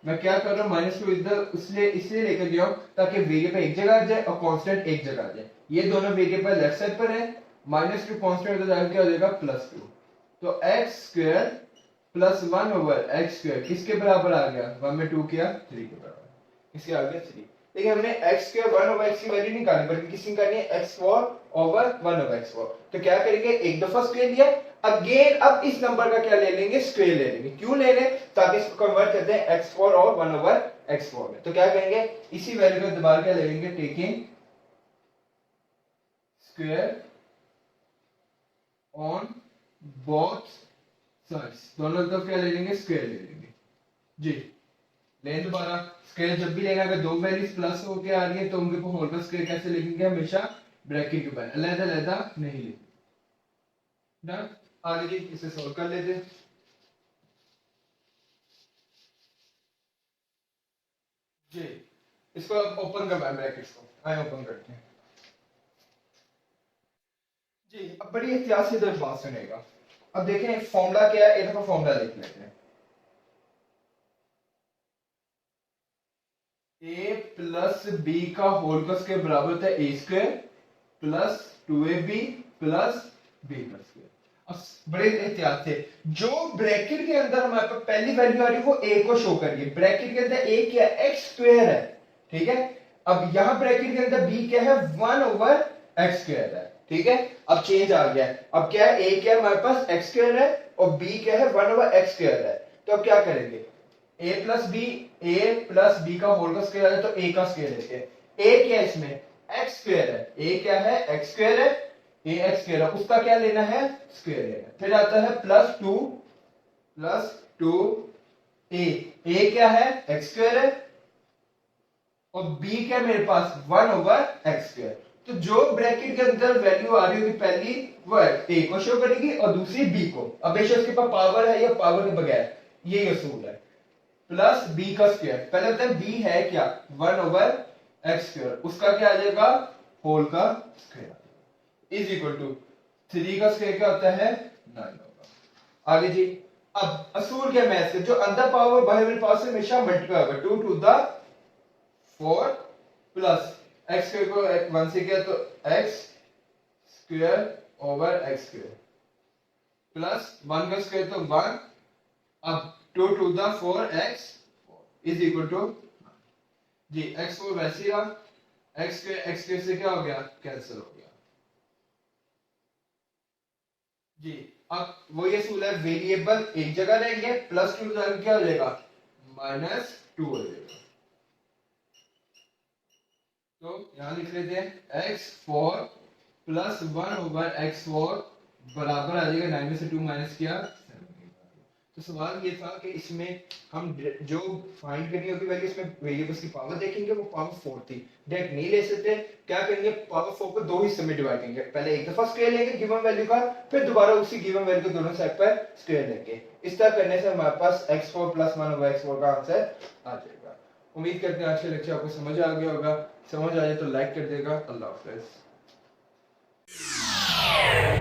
मैं क्या कर रहा हूँ माइनस 2 इधर इसलिए लेकर गया हूँ ताकि वेरिएबल एक जगह आ जाए और कांस्टेंट एक जगह आ जाए। ये दोनों वेरिएबल लेफ्ट साइड पर है, माइनस 2 कांस्टेंट तो क्या हो जाएगा प्लस 2। तो x square plus 1 over x square किसके बराबर आ गया 1 में 2 किया 3 के बराबर, इसके आ गया 3। लेकिन हमने x स्क्वायर 1 ओवर x की वैल्यू नहीं निकालनी बल्कि किसकी निकालनी है x4 ओवर 1 ओवर x4। तो क्या करेंगे एक दफा स्क्वायर लिया, अगेन अब इस नंबर का क्या ले लेंगे स्क्वायर ले लेंगे। क्यों ले लें ताकि इसको कन्वर्ट करते हैं x4 और 1 ओवर x4 में। तो क्या करेंगे इसी वैल्यू को दोबारा क्या ले लेंगे taking square on both sides, दोनों तरफ क्या ले लेंगे स्क्वायर ले लेंगे जी। लें दोबारा स्क्वायर जब भी लेना अगर दो वैल्यूज प्लस होके आ रही है तो उनके होल का स्क्वायर कैसे लिखेंगे हमेशा ब्रैकेट के ऊपर, अलग-अलग नहीं लिखेंगे। डन। आगे जी इसे सॉल्व कर लेते हैं जी। इसको अब ओपन करवाएं ब्रैकेट्स को, आए ओपन करते हैं जी। अब बड़ी एहतियात से इधर बात सुनेगा। अब देखें फॉर्मूला क्या है, एक दफा फॉर्मूला देख लेते हैं। a प्लस बी का होल का स्क्वायर बराबर होता है a square plus 2ab plus b का स्क्वायर। अब बड़े एहतियात से जो ब्रैकेट के अंदर हमारे पास पहली वैल्यू आ रही है वो a को शो करिए। ब्रैकेट के अंदर a क्या है x स्क्वायर है, ठीक है। अब यहां ब्रैकेट के अंदर b क्या है 1 ओवर x स्क्वायर है, ठीक है। अब चेंज आ गया है, अब क्या है a क्या है हमारे पास x स्क्वायर है और b क्या है 1 ओवर x स्क्वायर है। तो अब क्या करेंगे a प्लस बी का होल का स्क्वायर है तो a का स्क्वायर लेते हैं। a क्या है इसमें x स्क्वायर है, a क्या है x स्क्वायर है, a x स्क्वायर है उसका क्या लेना है स्क्वायर लेना है। फिर आता है प्लस 2 a क्या है x स्क्वायर है और b क्या मेरे पास 1 ओवर x स्क्वायर। तो जो ब्रैकेट के अंदर वैल्यू आ रही होगी पहली वो a को शो करेगी और दूसरी b को। अब बेशक उसके पास पावर है या पावर के बगैर, यही असूल है। प्लस b का स्क्वायर, पहले होता है b है क्या 1 ओवर x स्क्वायर, उसका क्या आ जाएगा होल का स्क्वायर इज इक्वल टू 3 का स्क्वायर क्या होता है 9 होगा। आगे जी अब असूल क्या मैथ्स के, जो अंदर पावर बाहर पावर से हमेशा मल्टीप्लाई होगा 2 to the 4 plus x square को 1 से किया तो x square over x square plus 1 का स्क्वायर तो 1 अब 2 to the 4x is equal to जी x4 वैसे ही रहा x स्क्वायर से क्या हो गया कैंसिल हो गया जी। अब वो ये असूल है वेरिएबल एक जगह रहेंगे प्लस 2 क्या हो जाएगा -2 हो जाएगा। तो यहां लिख लेते हैं x4 प्लस 1 ओवर x4 बराबर आ जाएगा 9 में से 2 माइनस किया 7। तो सवाल ये था कि इसमें हम जो फाइंड करनी होगी वैल्यू इसमें वेरिएबल्स की पावर देखेंगे वो पावर 4 थी, डायरेक्ट नहीं ले सकते। क्या करेंगे पावर 4 को दो हिस्से में डिवाइड करेंगे, पहले एक दफा स्क्वायर लेंगे गिवन वैल्यू का, फिर दोबारा उसी गिवन वैल्यू को दोनों साइड पर स्क्वायर लेंगे। इस तरह करने से हमारे पास x4 प्लस 1 ओवर x4 का आंसर आ जाएगा। उम्मीद करते हैं आज का लेक्चर आपको समझ आ गया होगा। समझ आ जाए तो लाइक कर देगा। अल्लाह हाफिज। है।